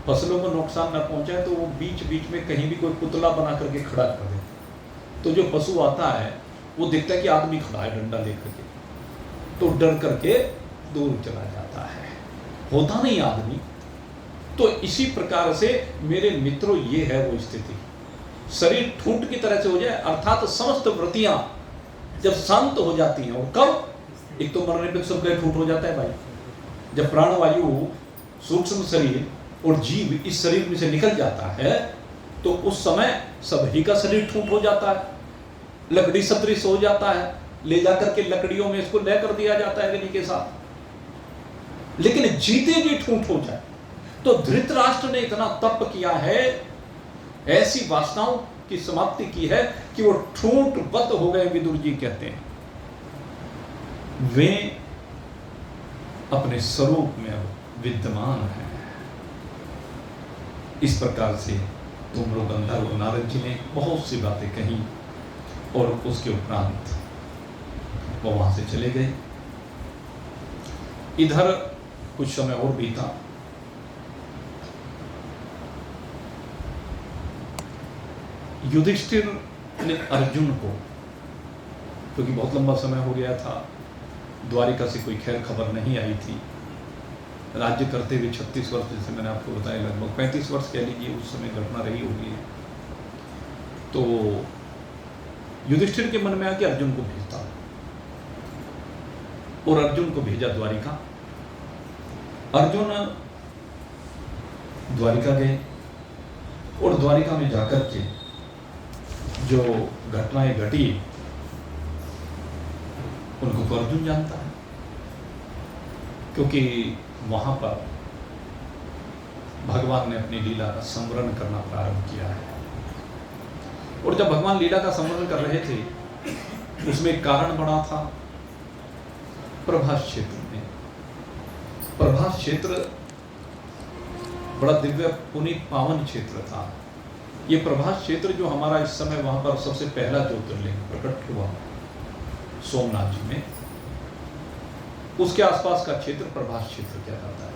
फसलों को नुकसान न पहुंचाए तो वो बीच बीच में कहीं भी कोई पुतला बना करके खड़ा कर दे। तो जो पशु आता है वो देखता है कि आदमी खड़ा है डंडा लेकर के, तो डर करके दूर चला जाता है, होता नहीं आदमी। तो इसी प्रकार से मेरे मित्रों ये है वो स्थिति। शरीर ठूंठ की तरह से हो जाए, अर्थात समस्त वृत्तियां जब शांत हो जाती हैं। और कब? एक तो मरने पे सब ठूंठ हो जाता है भाई। जब प्राणवायु, सूक्ष्म शरीर और जीव इस शरीर में से निकल जाता है तो उस समय सभी का शरीर ठूंठ हो जाता है, लकड़ी सदृश हो जाता है, ले जाकर के लकड़ियों में इसको ले कर दिया जाता है अग्नि के साथ। लेकिन जीते जी ठूंठ हो जाए तो धृतराष्ट्र ने इतना तप किया है, ऐसी वासनाओं की समाप्ति की है कि वो ठूंठबद्ध हो गए। विदुर जी कहते हैं वे अपने स्वरूप में विद्यमान है। इस प्रकार से तुम लोग गंधर्व नारद जी ने बहुत सी बातें कही और उसके उपरांत वो वहां से चले गए। इधर कुछ समय और बीता। युधिष्ठिर ने अर्जुन को, क्योंकि बहुत लंबा समय हो गया था, द्वारिका से कोई खैर खबर नहीं आई थी, राज्य करते हुए 36 वर्ष, जैसे मैंने आपको बताया, लगभग 35 वर्ष कह लीजिए उस समय घटना रही होगी। तो युधिष्ठिर के मन में आया कि अर्जुन को भेजता, और अर्जुन को भेजा द्वारिका। अर्जुन द्वारिका गए और द्वारिका में जाकर के जो घटनाएं घटी उनको तो अर्जुन जानता है, क्योंकि वहां पर भगवान ने अपनी लीला का स्मरण करना प्रारंभ किया है। और जब भगवान लीला का स्मरण कर रहे थे उसमें कारण बड़ा था प्रभास क्षेत्र में, प्रभास क्षेत्र बड़ा दिव्य पुनीत पावन क्षेत्र था। ये प्रभास क्षेत्र जो हमारा इस समय वहां पर सबसे पहला ज्योतिर्लिंग प्रकट हुआ सोमनाथ जी में, उसके आसपास का क्षेत्र प्रभास क्षेत्र कहलाता है।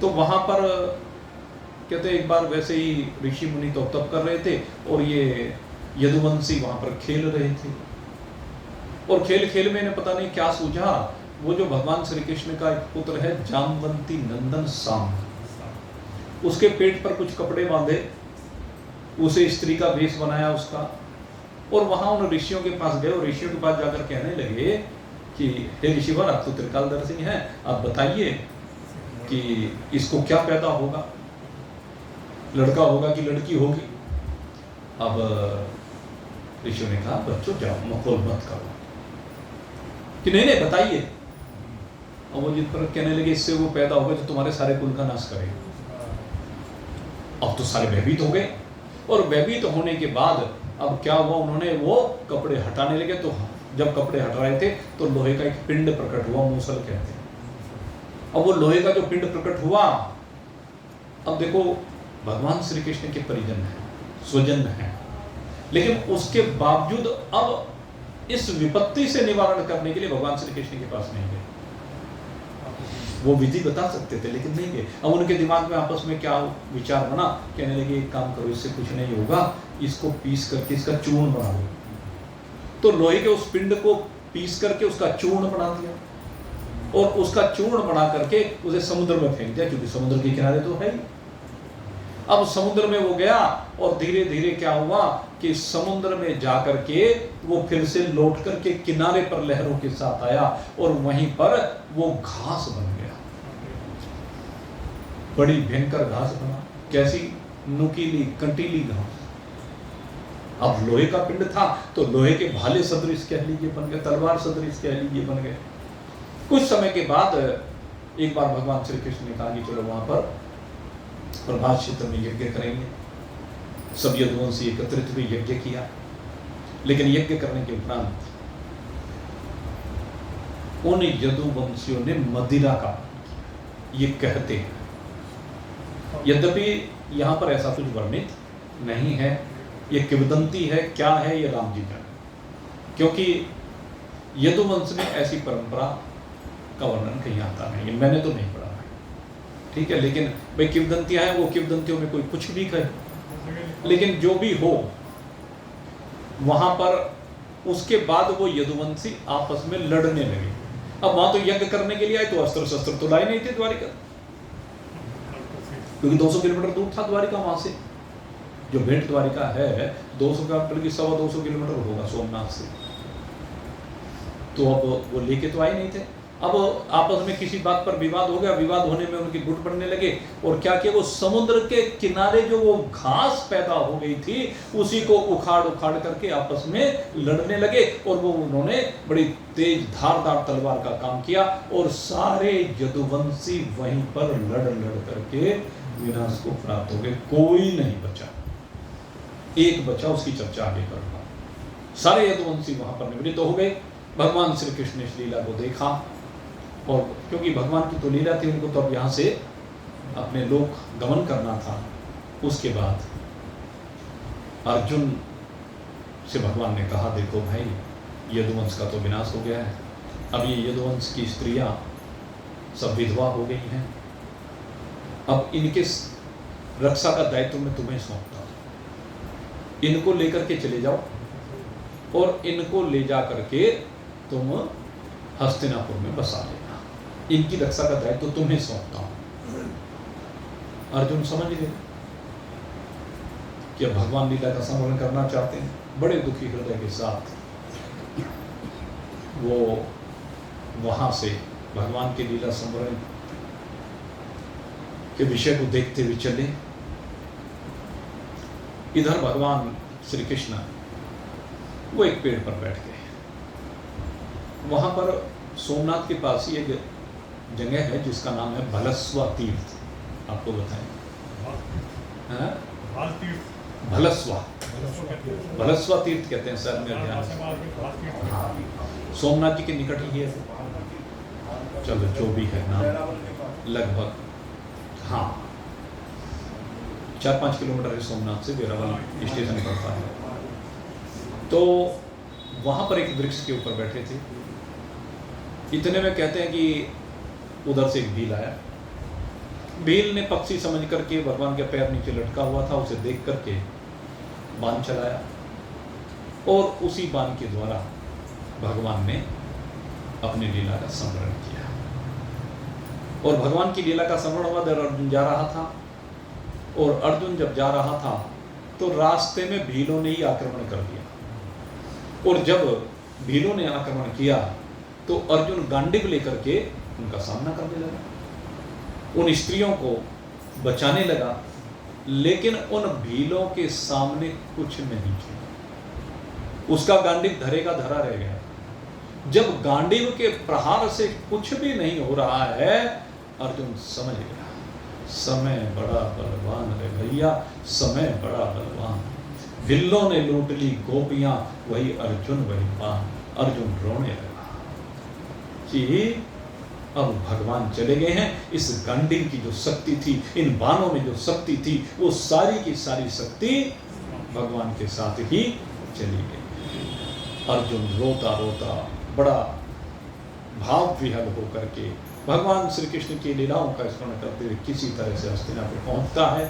तो वहां पर कहते एक बार वैसे ही ऋषि मुनि तो तप कर रहे थे और ये यदुवंशी वहां पर खेल रहे थे, और खेल खेल में इन्हें पता नहीं क्या सूझा, वो जो भगवान श्री कृष्ण का एक पुत्र है जामवंती नंदन साम, उसके पेट पर कुछ कपड़े बांधे, उसे स्त्री का वेश बनाया उसका, और वहां उन ऋषियों के पास गए और ऋषियों के पास जाकर कहने लगे कि हे ऋषिवर, आप तो त्रिकालदर्शी हैं, आप बताइए कि इसको क्या पैदा होगा, लड़का होगा कि लड़की होगी। अब ऋषियों ने कहा बच्चों जाओ मखौल मत करो, कि नहीं नहीं बताइए। अब वो जिन पर कहने लगे इससे वो पैदा होगा जो तुम्हारे सारे कुल का नाश करेगा। अब तो सारे भयभीत हो गए, और भयभीत होने के बाद अब क्या हुआ, उन्होंने वो कपड़े हटाने लगे। तो जब कपड़े हटा रहे थे तो लोहे का एक पिंड प्रकट हुआ, मूसल कहते हैं। अब वो लोहे का जो पिंड प्रकट हुआ, अब देखो भगवान श्री कृष्ण के परिजन हैं, स्वजन हैं, लेकिन उसके बावजूद अब इस विपत्ति से निवारण करने के लिए भगवान श्री कृष्ण के पास नहीं गए। वो विधि बता सकते थे लेकिन नहीं गए। अब उनके दिमाग में आपस में क्या विचार बना, कहने लगे एक काम करो, इससे कुछ नहीं होगा, इसको पीस करके इसका चूर्ण बना लो। तो लोहे के उस पिंड को पीस करके उसका चूर्ण बना दिया, और उसका चूर्ण बना करके उसे समुद्र में फेंक दिया, क्योंकि समुद्र के किनारे तो है ही। अब समुद्र में वो गया, और धीरे धीरे क्या हुआ कि समुद्र में जाकर के वो फिर से लौट करके किनारे पर लहरों के साथ आया, और वहीं पर वो घास बन गया, बड़ी भयंकर घास बना। कैसी? नुकीली कंटीली घास। अब लोहे का पिंड था तो लोहे के भाले सदृश कह लीजिए बन गए, तलवार सदृश कह लीजिए बन गए। कुछ समय के बाद एक बार भगवान श्री कृष्ण ने कहा कि चलो वहां पर प्रभास क्षेत्र में यज्ञ करेंगे। सब यदुवंशी एकत्रित हुए, यज्ञ किया, लेकिन यज्ञ करने के उपरांत उन यदुवंशियों ने मदिरा का, ये कहते हैं, यद्यपि यहां पर ऐसा कुछ वर्णित नहीं है, ये किंवदंती है, क्या है ये राम जी का, क्योंकि यदुवंश में ऐसी परंपरा का वर्णन कहीं आता नहीं है, मैंने तो नहीं पढ़ा है, ठीक है। लेकिन भाई किंवदंतियां हैं, वो किंवदंतियों में कोई कुछ भी कहे, लेकिन जो भी हो, वहां पर उसके बाद वो यदुवंशी आपस में लड़ने लगे। अब वहां तो यज्ञ करने के लिए आए, तो अस्त्र शस्त्र तो लाए नहीं थे द्वारिका, क्योंकि 200 किलोमीटर दूर था द्वारिका। वहां से जो भेंट द्वारिका है 200 का, बल्कि 225 किलोमीटर होगा सोमनाथ से, तो अब वो लेके तो आए नहीं थे। अब आपस में किसी बात पर विवाद हो गया, विवाद होने में उनकी गुट पड़ने लगे, और क्या किया, वो समुद्र के किनारे जो वो घास पैदा हो गई थी उसी को उखाड़ उखाड़ करके आपस में लड़ने लगे, और वो उन्होंने बड़ी तेज धारदार तलवार का काम किया, और सारे यदुवंशी वहीं पर लड़ लड़ करके विनाश को प्राप्त हो गए। कोई नहीं बचा, एक बचा, उसकी चर्चा आगे करूंगा। सारे यदुवंशी वहां पर निवृत्त हो गए। भगवान श्री कृष्ण ने इस लीला को देखा, और क्योंकि भगवान की तो लीला थी, उनको तो अब यहाँ से अपने लोक गमन करना था। उसके बाद अर्जुन से भगवान ने कहा, देखो भाई, यदुवंश का तो विनाश हो गया है, अब ये यदुवंश की स्त्रियां सब विधवा हो गई हैं, अब इनके रक्षा का दायित्व मैं तुम्हें सौंपता हूं। इनको लेकर के चले जाओ, और इनको ले जा करके तुम हस्तिनापुर में बसा लेना, इनकी रक्षा का दायित्व तो तुम्हें सौंपता हूं। अर्जुन समझ गए कि भगवान लीला का संवर्णन करना चाहते हैं। बड़े दुखी हृदय के साथ वो वहां से भगवान के लीला संवर्णन के विषय को देखते हुए चले। इधर भगवान श्री कृष्ण वो एक पेड़ पर बैठ गए। वहां पर सोमनाथ के पास ही एक जगह है जिसका नाम है भलस्वा तीर्थ। आपको बताएं, भलस्वा, भलस्वा तीर्थ कहते हैं सर, मेरे ध्यान। सोमनाथ जी के निकट ही है, चलो जो भी है नाम, लगभग हाँ 4-5 किलोमीटर है सोमनाथ से, वेरावल स्टेशन पड़ता है। तो वहाँ पर एक वृक्ष के ऊपर बैठे थे। इतने में कहते हैं कि उधर से एक भील आया। भील ने पक्षी समझ करके भगवान के पैर नीचे लटका हुआ था, उसे देख करके बाण चलाया और उसी बाण के द्वारा भगवान ने अपनी लीला का स्मरण किया। और भगवान की लीला का स्मरण हुआ जब अर्जुन जा रहा था, और अर्जुन जब जा रहा था तो रास्ते में भीलों ने ही आक्रमण कर दिया। और जब भीलों ने आक्रमण किया तो अर्जुन गांडीव लेकर के उनका सामना करने लगा, उन स्त्रियों को बचाने लगा, लेकिन उन भीलों के सामने कुछ नहीं किया। उसका गांडीव धरे का धरा रह गया। जब गांडीव के प्रहार से कुछ भी नहीं हो रहा है, अर्जुन समझ गया समय बड़ा बलवान है भैया, समय बड़ा बलवान। भिल्लों ने लूट ली गोपियां, वही अर्जुन वही पान। अर्जुन रोने लगा कि अब भगवान चले गए हैं। इस गांडीव की जो शक्ति थी, इन बाणों में जो शक्ति थी, वो सारी की सारी शक्ति भगवान के साथ ही चली गई। अर्जुन रोता रोता बड़ा भाव विहल होकर के भगवान श्री कृष्ण की लीलाओं का स्मरण करते हुए किसी तरह से हस्तिनापुर पहुंचता है।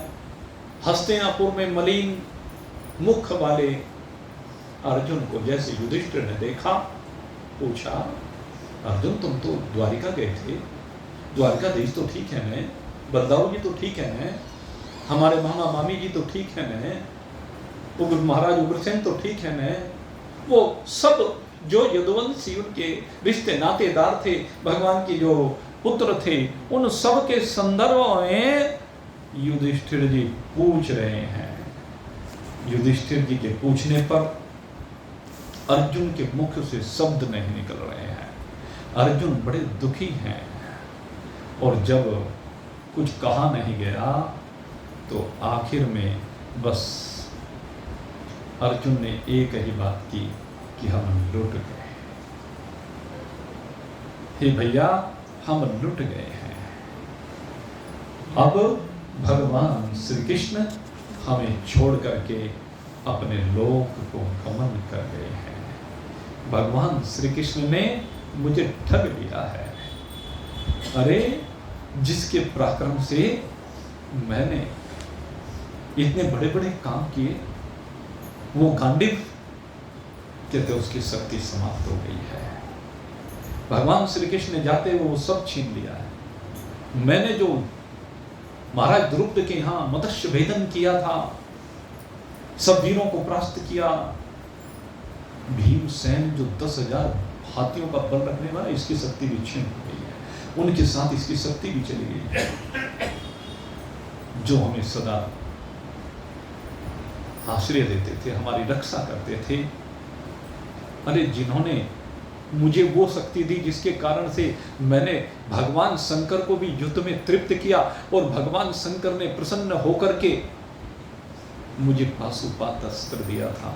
हस्तिनापुर में मलिन मुख वाले अर्जुन को जैसे युधिष्ठिर ने देखा, पूछा, अर्जुन तुम तो द्वारिका गए थे, द्वारिका देश तो ठीक है न, बलदाऊ जी तो ठीक है न, हमारे मामा मामी जी तो ठीक है न, उग्र महाराज उग्रसेन तो ठीक है न, वो सब जो यदुवंशी उनके रिश्ते नातेदार थे, भगवान के जो पुत्र थे, उन सब के संदर्भ में युधिष्ठिर जी पूछ रहे हैं। युधिष्ठिर जी के पूछने पर अर्जुन के मुख से शब्द नहीं निकल रहे हैं। अर्जुन बड़े दुखी हैं, और जब कुछ कहा नहीं गया तो आखिर में बस अर्जुन ने एक ही बात की कि हम लुट गए। हे भैया, हम लुट गए हैं। अब भगवान श्री कृष्ण हमें छोड़ करके अपने लोक को गमन कर गए हैं। भगवान श्री कृष्ण ने मुझे ठग लिया है। अरे, जिसके पराक्रम से मैंने इतने बड़े बड़े काम किए, वो गांडीव कहते उसकी शक्ति समाप्त हो गई है। भगवान श्री कृष्ण ने जाते हुए वो सब छीन लिया है। मैंने जो महाराज द्रुपद के यहाँ मत्स्य भेदन किया था, सब वीरों को परास्त किया, भीमसेन जो 10,000 हाथियों का बल रखने वाला, इसकी शक्ति भी छीन हो गई है। उनके साथ इसकी शक्ति भी चली गई है। जो हमें सदा आश्रय देते थे, हमारी रक्षा करते थे, अरे जिन्होंने मुझे वो शक्ति दी जिसके कारण से मैंने भगवान शंकर को भी युद्ध में तृप्त किया, और भगवान शंकर ने प्रसन्न होकर के मुझे पाशुपात अस्त्र दिया था,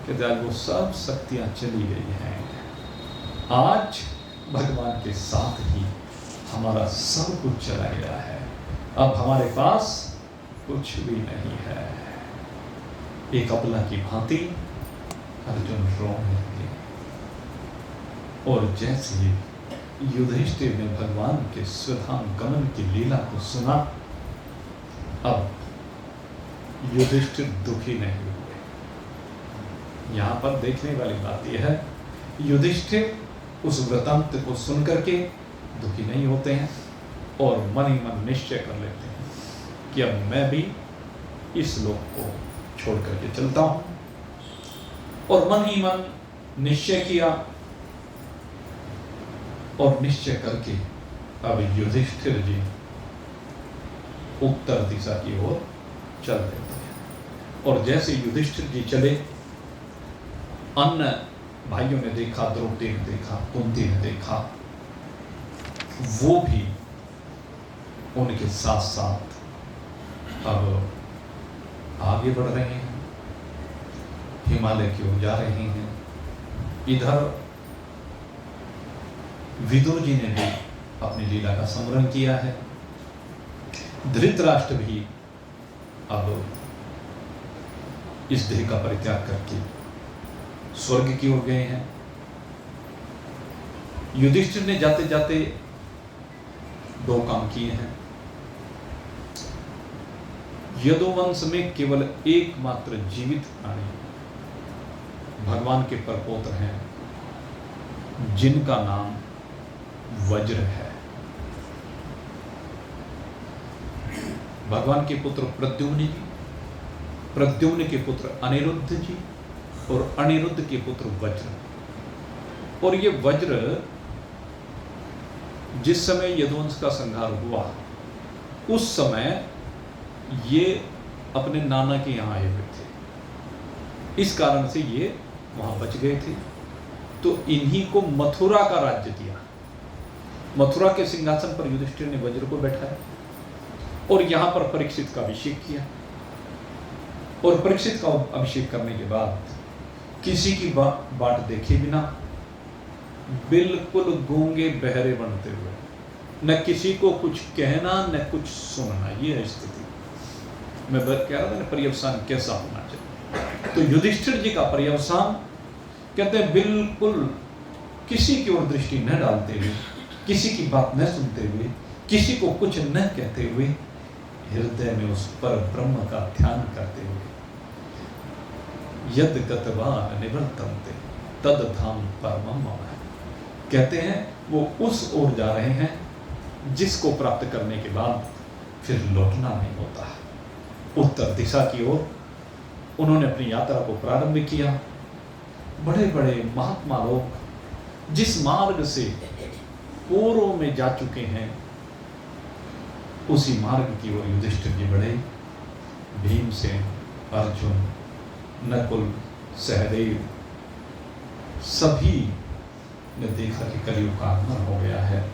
कि आज वो सब शक्तियां चली गई हैं। आज भगवान के साथ ही हमारा सब कुछ चला गया है। अब हमारे पास कुछ भी नहीं है। एक अबला की भांति अर्जुन रोने लगे। और जैसे ही युधिष्ठिर ने भगवान के स्वधाम गमन की लीला को सुना, अब युधिष्ठिर दुखी नहीं हुए। यहाँ पर देखने वाली बात यह है, युधिष्ठिर उस वृतांत को सुन करके दुखी नहीं होते हैं, और मन ही मन निश्चय कर लेते हैं कि अब मैं भी इस लोक को छोड़ करके चलता हूँ। और मन ही मन निश्चय किया, और निश्चय करके अब युधिष्ठिर जी उत्तर दिशा की ओर चल देते हैं। और जैसे युधिष्ठिर जी चले, अन्य भाइयों ने देखा, द्रौपदी ने देखा, कुंती ने देखा, वो भी उनके साथ साथ अब आगे बढ़ रहे हैं, हिमालय की ओर जा रहे हैं। इधर विदुर जी ने भी अपनी लीला का स्मरण किया है। धृतराष्ट्र भी अब इस देह का परित्याग करके स्वर्ग की ओर गए हैं। युधिष्ठिर ने जाते जाते 2 काम किए हैं। यदुवंश में केवल एकमात्र जीवित प्राणी भगवान के परपोत्र हैं, जिनका नाम वज्र है। भगवान के पुत्र प्रद्युम्न जी, प्रद्युम्न के पुत्र अनिरुद्ध जी और अनिरुद्ध के पुत्र वज्र। और ये वज्र जिस समय यदुवंश का संहार हुआ उस समय ये अपने नाना के यहाँ आए हुए थे, इस कारण से ये वहां बच गए थे। तो इन्हीं को मथुरा का राज्य दिया। मथुरा के सिंहासन पर युधिष्ठिर ने वज्र को बैठाया और यहां पर परीक्षित का अभिषेक किया। और परीक्षित का अभिषेक करने के बाद किसी की बाट देखे बिना बिल्कुल गूंगे बहरे बनते हुए, न किसी को कुछ कहना न कुछ सुनना, ये है स्थिति। मैं कह रहा था ना पर्यवसान कैसा होना चाहिए। तो युधिष्ठिर जी का पर्यवसान कहते हैं बिल्कुल किसी की ओर दृष्टि न डालते हुए, किसी की बात न सुनते हुए, किसी को कुछ न कहते हुए, हृदय में उस पर ब्रह्म का ध्यान करते हुए, यद गतवान निवर्तन्ते तद धाम परमम मम, कहते हैं वो उस ओर जा रहे हैं जिसको प्राप्त करने के बाद फिर लौटना नहीं होता। उत्तर दिशा की ओर उन्होंने अपनी यात्रा को प्रारंभ किया। बड़े बड़े महात्मा लोग जिस मार्ग से पूर्व में जा चुके हैं उसी मार्ग की ओर युधिष्ठिर जी बढ़े। भीमसेन, अर्जुन, नकुल, सहदेव सभी ने देखा कि कलयुग का आगमन हो गया है,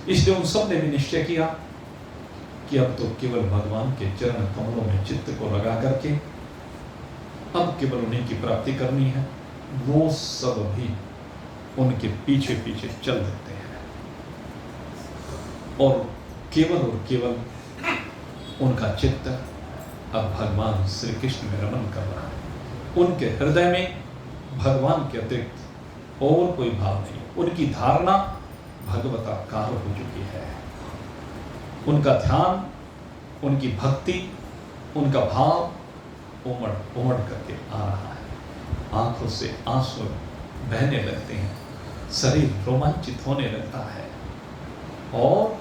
इसलिए उन सब ने भी निश्चय किया कि अब तो केवल भगवान के चरण कमलों में चित्त को लगा करके अब केवल उन्हीं की प्राप्ति करनी है। वो सब भी उनके पीछे पीछे चल देते हैं और केवल उनका चित्त अब भगवान श्री कृष्ण में रमन कर रहा है। उनके हृदय में भगवान के अतिरिक्त और कोई भाव नहीं। उनकी धारणा भगवताकार हो चुकी है। उनका ध्यान, उनकी भक्ति, उनका भाव उमड़ उमड़ करके आ रहा है। आंखों से आंसू बहने लगते हैं, शरीर रोमांचित होने लगता है और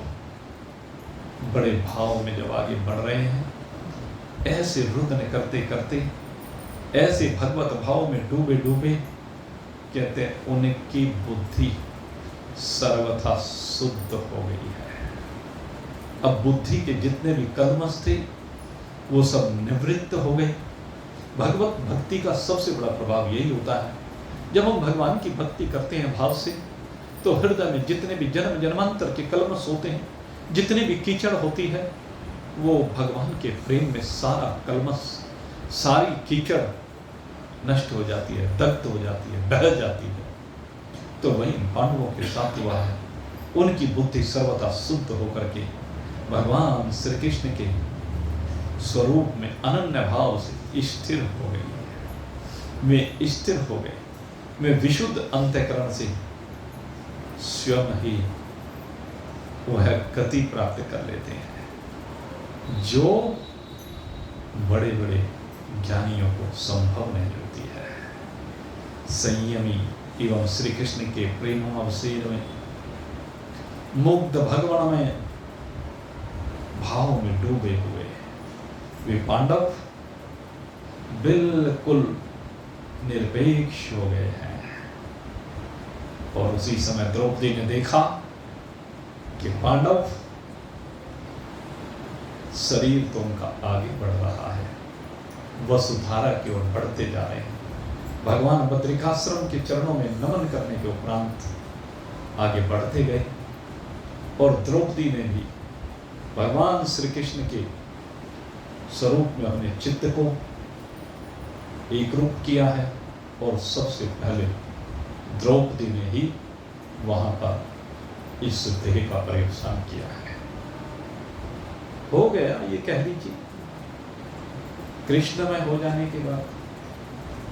बड़े भाव में जब आगे बढ़ रहे हैं, ऐसे रुदन करते करते, ऐसे भगवत भाव में डूबे डूबे, कहते हैं उनकी बुद्धि सर्वथा शुद्ध हो गई है। अब बुद्धि के जितने भी कलमश थे वो सब निवृत्त हो गए। भगवत भक्ति का सबसे बड़ा प्रभाव यही होता है, जब हम भगवान की भक्ति करते हैं भाव से, तो हृदय में जितने भी जन्म जन्मांतर के कलमश होते हैं, जितनी भी कीचड़ होती है, वो भगवान के प्रेम में सारा कलमश, सारी कीचड़ नष्ट हो जाती है, दग्ध हो जाती है, बह जाती है। तो वही पांडवों के साथ हुआ है। उनकी बुद्धि सर्वथा शुद्ध होकर के भगवान श्री कृष्ण के स्वरूप में अनन्य भाव से स्थिर हो गई है। वे स्थिर हो गए, वे विशुद्ध अंतःकरण से स्वयं ही वह गति प्राप्त कर लेते हैं जो बड़े बड़े ज्ञानियों को संभव नहीं होती है। संयमी एवं श्री कृष्ण के प्रेम अवसेर में, मुग्ध भगवान में भाव में डूबे हुए वे पांडव बिल्कुल निरपेक्ष हो गए हैं। और उसी समय द्रौपदी ने देखा कि पांडव शरीर तो उनका आगे बढ़ रहा है, वसुधारा की ओर बढ़ते जा रहे हैं। भगवान बद्रिकाश्रम के चरणों में नमन करने के उपरांत आगे बढ़ते गए और द्रौपदी ने भी भगवान श्री कृष्ण के स्वरूप में अपने चित्त को एक रूप किया है। और सबसे पहले द्रौपदी ने ही वहां पर इस देह का परिवर्तन किया है। हो गया, ये कह लीजिए, कृष्णमय हो जाने के बाद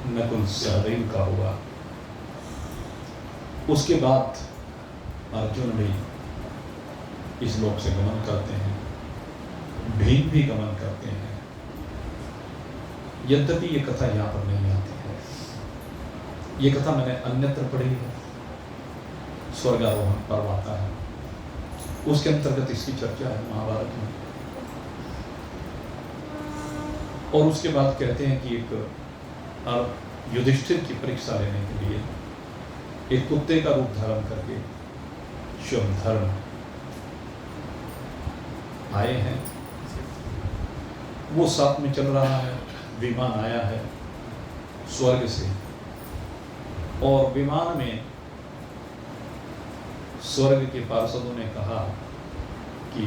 नकुल सहदेव का हुआ। उसके बाद अर्जुन भी इस लोक से गमन करते हैं, भीम भी गमन करते हैं। यद्यपि ये कथा यहाँ पर नहीं आती है, ये कथा मैंने अन्यत्र पढ़ी है, स्वर्गारोहण पर्व आता है, उसके अंतर्गत इसकी चर्चा है महाभारत में। और उसके बाद कहते हैं कि एक युधिष्ठिर की परीक्षा लेने के लिए एक कुत्ते का रूप धारण करके स्वयं धर्म आए हैं। वो साथ में चल रहा है, विमान आया है स्वर्ग से, और विमान में स्वर्ग के पार्षदों ने कहा कि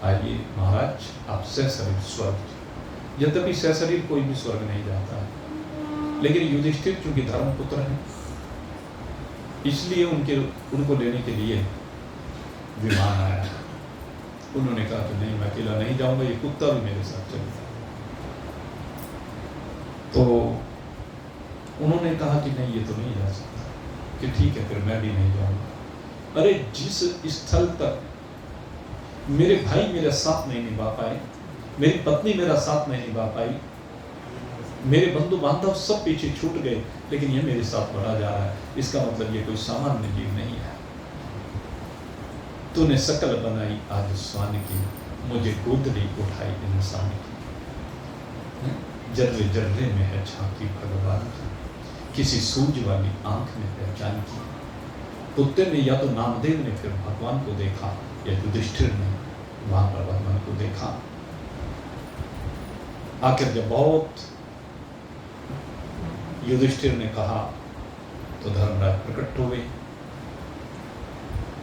आइए महाराज, आप सशरीर स्वर्ग। यद्यपि सशरीर कोई भी स्वर्ग नहीं जाता है, लेकिन युधिष्ठिर चूंकि धर्मपुत्र हैं, इसलिए उनको लेने के लिए विमान आया। उन्होंने कहा कि नहीं, मैं अकेला नहीं जाऊंगा, ये कुत्ता भी मेरे साथ चलेगा। तो उन्होंने कहा कि नहीं, ये तो नहीं जा सकता, कि ठीक है, फिर मैं भी नहीं जाऊंगा। अरे, जिस स्थल तक मेरे भाई मेरा साथ नहीं निभा पाए, मेरी पत्नी मेरा साथ नहीं निभा पाई, मेरे बंधु बांधव सब पीछे छूट गए, लेकिन ये मेरे साथ बढ़ा जा रहा है, इसका मतलब ये कोई सामान्य जीव नहीं है। तूने सकल बनाई आज स्वान की, मुझे गोदड़ी उठाई इंसान की। जर्रे जर्रे में है झांकी भगवान की, किसी सूझ वाली आंख में पहचान की। कुत्ते ने या तो नामदेव ने फिर भगवान को देखा, या युधिष्ठिर ने वहां पर भगवान को देखा। आखिर जब बहुत युधिष्ठिर ने कहा तो धर्मराज प्रकट हो गए,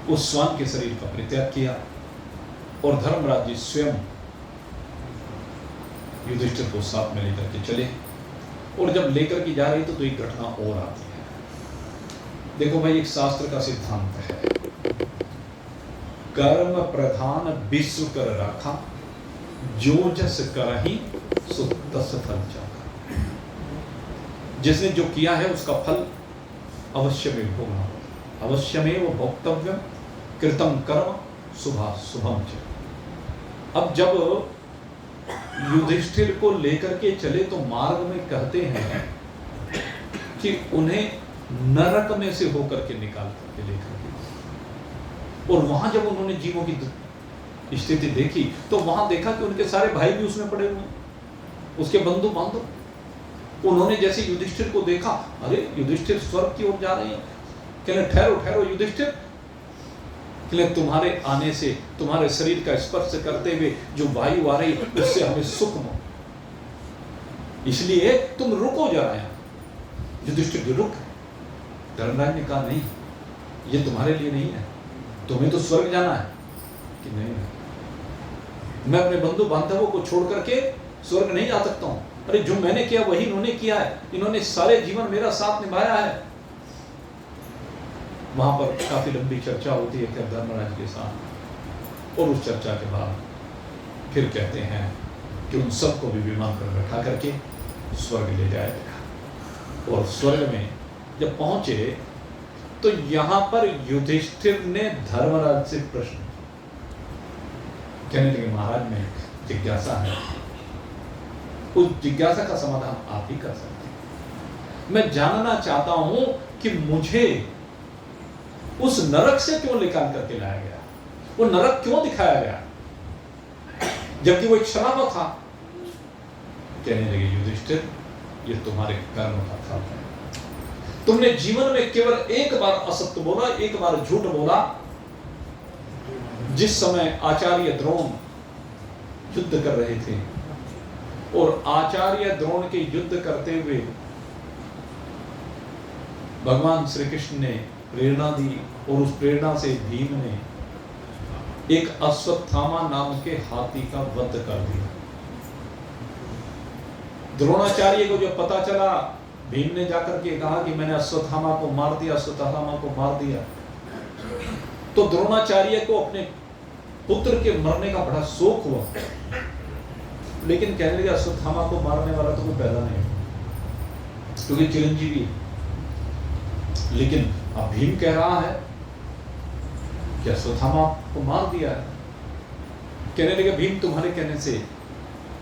उस स्वान के शरीर का परित्याग किया, और धर्मराज जी स्वयं युधिष्ठिर को साथ में लेकर के चले। और जब लेकर के जा रही तो एक घटना और आती है। देखो भाई, एक शास्त्र का सिद्धांत है, कर्म प्रधान विश्व कर रखा, जो जस करहि सो तस फल चाखा। जिसने जो किया है उसका फल अवश्य में भोगना, अवश्यमेव भोक्तव्यम कृतम कर्म शुभा शुभम च। अब जब युधिष्ठिर को लेकर के चले तो मार्ग में कहते हैं कि उन्हें नरक में से होकर के निकाल करके लेकर के, और वहां जब उन्होंने जीवों की स्थिति देखी तो वहां देखा कि उनके सारे भाई भी उसमें पड़े हुए, उसके बंधु बांधव। उन्होंने जैसे युधिष्ठिर को देखा, अरे युधिष्ठिर स्वर्ग की ओर जा रहे हैं, कहने ठहरो ठहरो युधिष्ठिर, तुम्हारे आने से, तुम्हारे शरीर का स्पर्श करते हुए जो वायु आ रही उससे हमें सुख मिले, इसलिए तुम रुको जरा यहाँ। युधिष्ठिर रुक। धर्मराज ने कहा नहीं, ये तुम्हारे लिए नहीं है, तुम्हें तो स्वर्ग जाना है। कि नहीं, मैं अपने बंधु बांधवों को छोड़ करके स्वर्ग नहीं जा सकता हूं। अरे, जो मैंने किया वही इन्होंने किया है, इन्होंने सारे जीवन मेरा साथ निभाया है। वहां पर काफी लंबी चर्चा होती है धर्मराज के साथ, और उस चर्चा के बाद फिर कहते हैं कि उन सबको भी विमान पर बैठा करके स्वर्ग ले जाया गया। और स्वर्ग में जब पहुंचे तो यहां पर युधिष्ठिर ने धर्मराज से प्रश्न कहने लगे, महाराज में जिज्ञासा है, उस जिज्ञासा का समाधान आप ही कर सकते हैं। मैं जानना चाहता हूं कि मुझे उस नरक से क्यों निकाल करके लाया गया, वो नरक क्यों दिखाया गया, जबकि वो एक शराब था। कहने लगे, युधिष्ठिर, ये तुम्हारे कर्म का फल है। तुमने जीवन में केवल एक बार असत्य बोला, एक बार झूठ बोला। जिस समय आचार्य द्रोण युद्ध कर रहे थे, और आचार्य द्रोण के युद्ध करते हुए भगवान श्री कृष्ण ने प्रेरणा दी, और उस प्रेरणा से भीम ने एक अश्वत्थामा नाम के हाथी का वध कर दिया। द्रोणाचार्य को जब पता चला, भीम ने जाकर के कहा कि मैंने अश्वत्थामा को मार दिया, अश्वत्थामा को मार दिया, तो द्रोणाचार्य को अपने पुत्र के मरने का बड़ा शोक हुआ, लेकिन कहने लगे अश्वत्थामा को मारने वाला तो कोई पैदा नहीं, क्योंकि चिरंजीवी है। लेकिन अब भीम कह रहा है कि अश्वत्थामा को मार दिया है। कहने लगे भीम तुम्हारे कहने से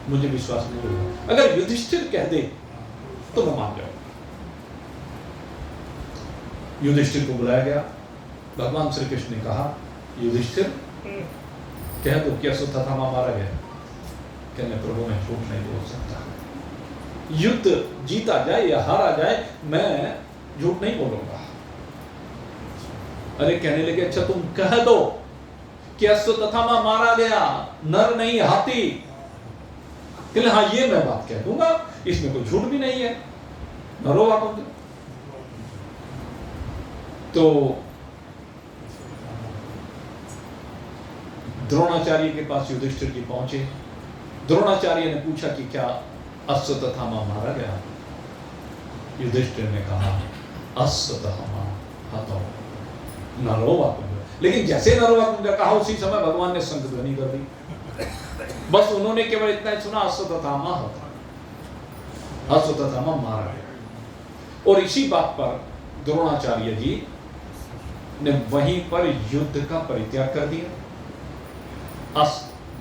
मुझे विश्वास नहीं होगा, अगर युधिष्ठिर कह दे तो मैं मान जाऊंगा। युधिष्ठिर को बुलाया गया। भगवान श्री कृष्ण ने कहा युधिष्ठिर कह दो कि अश्वत्थामा मारा गया। कहने प्रभु मैं झूठ नहीं बोल सकता, युद्ध जीता जाए या हारा जाए मैं झूठ नहीं बोलूंगा। अरे कहने लगे अच्छा तुम कह दो कि अश्वत्थामा मारा गया, नर नहीं हाथी। कहले हाँ ये मैं बात कह दूंगा, इसमें कोई झूठ भी नहीं है, नरो आप। तो द्रोणाचार्य के पास युधिष्ठिर जी पहुंचे। द्रोणाचार्य ने पूछा कि क्या अश्वत्थामा मारा गया? युधिष्ठिर ने कहा अश्वत्थामा हतो नरोवाकुंज। लेकिन जैसे नरोवाकुंज कहा उसी समय भगवान ने शंख ध्वनि कर दी। बस उन्होंने केवल इतना ही सुना अश्वत्थामा हतो, अश्वत्थामा मारा गया। और इसी बात पर द्रोणाचार्य जी ने वहीं पर युद्ध का परित्याग कर दिया।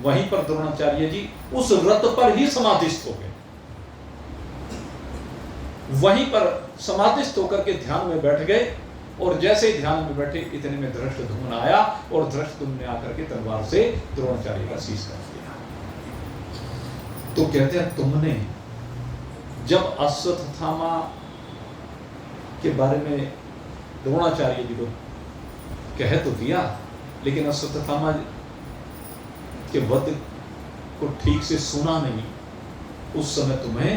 वहीं पर द्रोणाचार्य जी उस रथ पर ही समाधिस्थ हो गए। वहीं पर समाधिस्थ होकर के ध्यान में बैठ गए, और जैसे ही ध्यान में बैठे इतने में धृष्टद्युम्न आया, और धृष्टद्युम्न ने आकर के तलवार से द्रोणाचार्य का शीश काट दिया। तो कहते हैं तुमने जब अश्वत्थामा के बारे में द्रोणाचार्य जी को कह तो दिया, लेकिन अश्वत्थामा के वध को ठीक से सुना नहीं, उस समय तुम्हें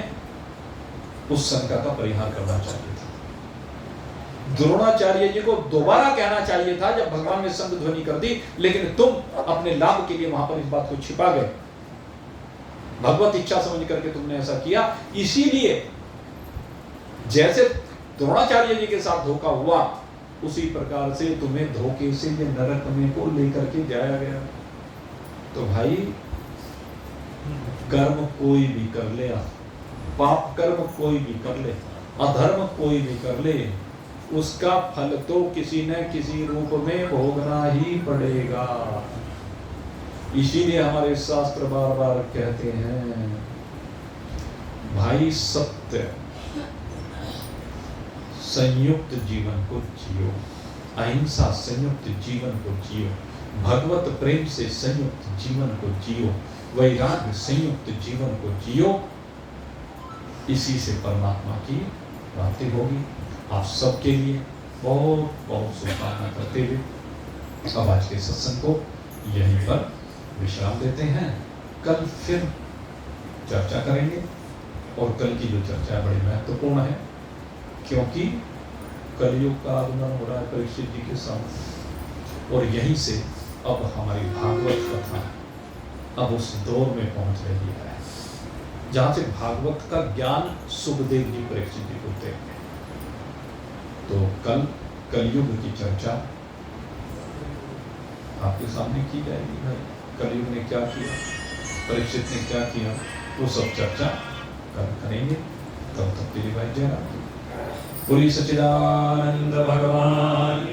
उस शंका का परिहार करना चाहिए था। द्रोणाचार्य जी को दोबारा कहना चाहिए था जब भगवान ने शंख ध्वनि कर दी, लेकिन तुम अपने लाभ के लिए वहां पर इस बात को छिपा गए। भगवत इच्छा समझ करके तुमने ऐसा किया। इसीलिए जैसे द्रोणाचार्य जी के साथ धोखा हुआ, उसी प्रकार से तुम्हें धोखे से ये नरक में को लेकर के जाया गया। तो भाई कर्म कोई भी कर ले, पाप कर्म कोई भी कर ले, अधर्म कोई भी कर ले, उसका फल तो किसी न किसी रूप में भोगना ही पड़ेगा। इसीलिए हमारे शास्त्र बार बार कहते हैं भाई सत्य संयुक्त जीवन को जियो, अहिंसा संयुक्त जीवन को जियो, भगवत प्रेम से संयुक्त जीवन को जियो, वैराग्य संयुक्त जीवन को जियो। इसी से परमात्मा की प्राप्ति होगी। आप सबके लिए बहुत बहुत शुभकामना करते हुए अब आज के सत्संग को यहीं पर विश्राम देते हैं। कल फिर चर्चा करेंगे, और कल की जो चर्चा है बड़ी महत्वपूर्ण है, क्योंकि कलयुग का आगमन हो रहा है परीक्षित जी के साथ, और यहीं से अब हमारी भागवत कथा अब उस दौर में पहुंच रही है जहां से भागवत का ज्ञान सुखदेव जी परीक्षित जी को देते हैं। तो कल कलयुग की चर्चा आपके सामने की जाएगी। भाई कलयुग ने क्या किया, परीक्षित ने क्या किया, वो सब चर्चा कल करेंगे। तब तक के लिए भाई जय राम। पूरी सच्चिदानंद भगवान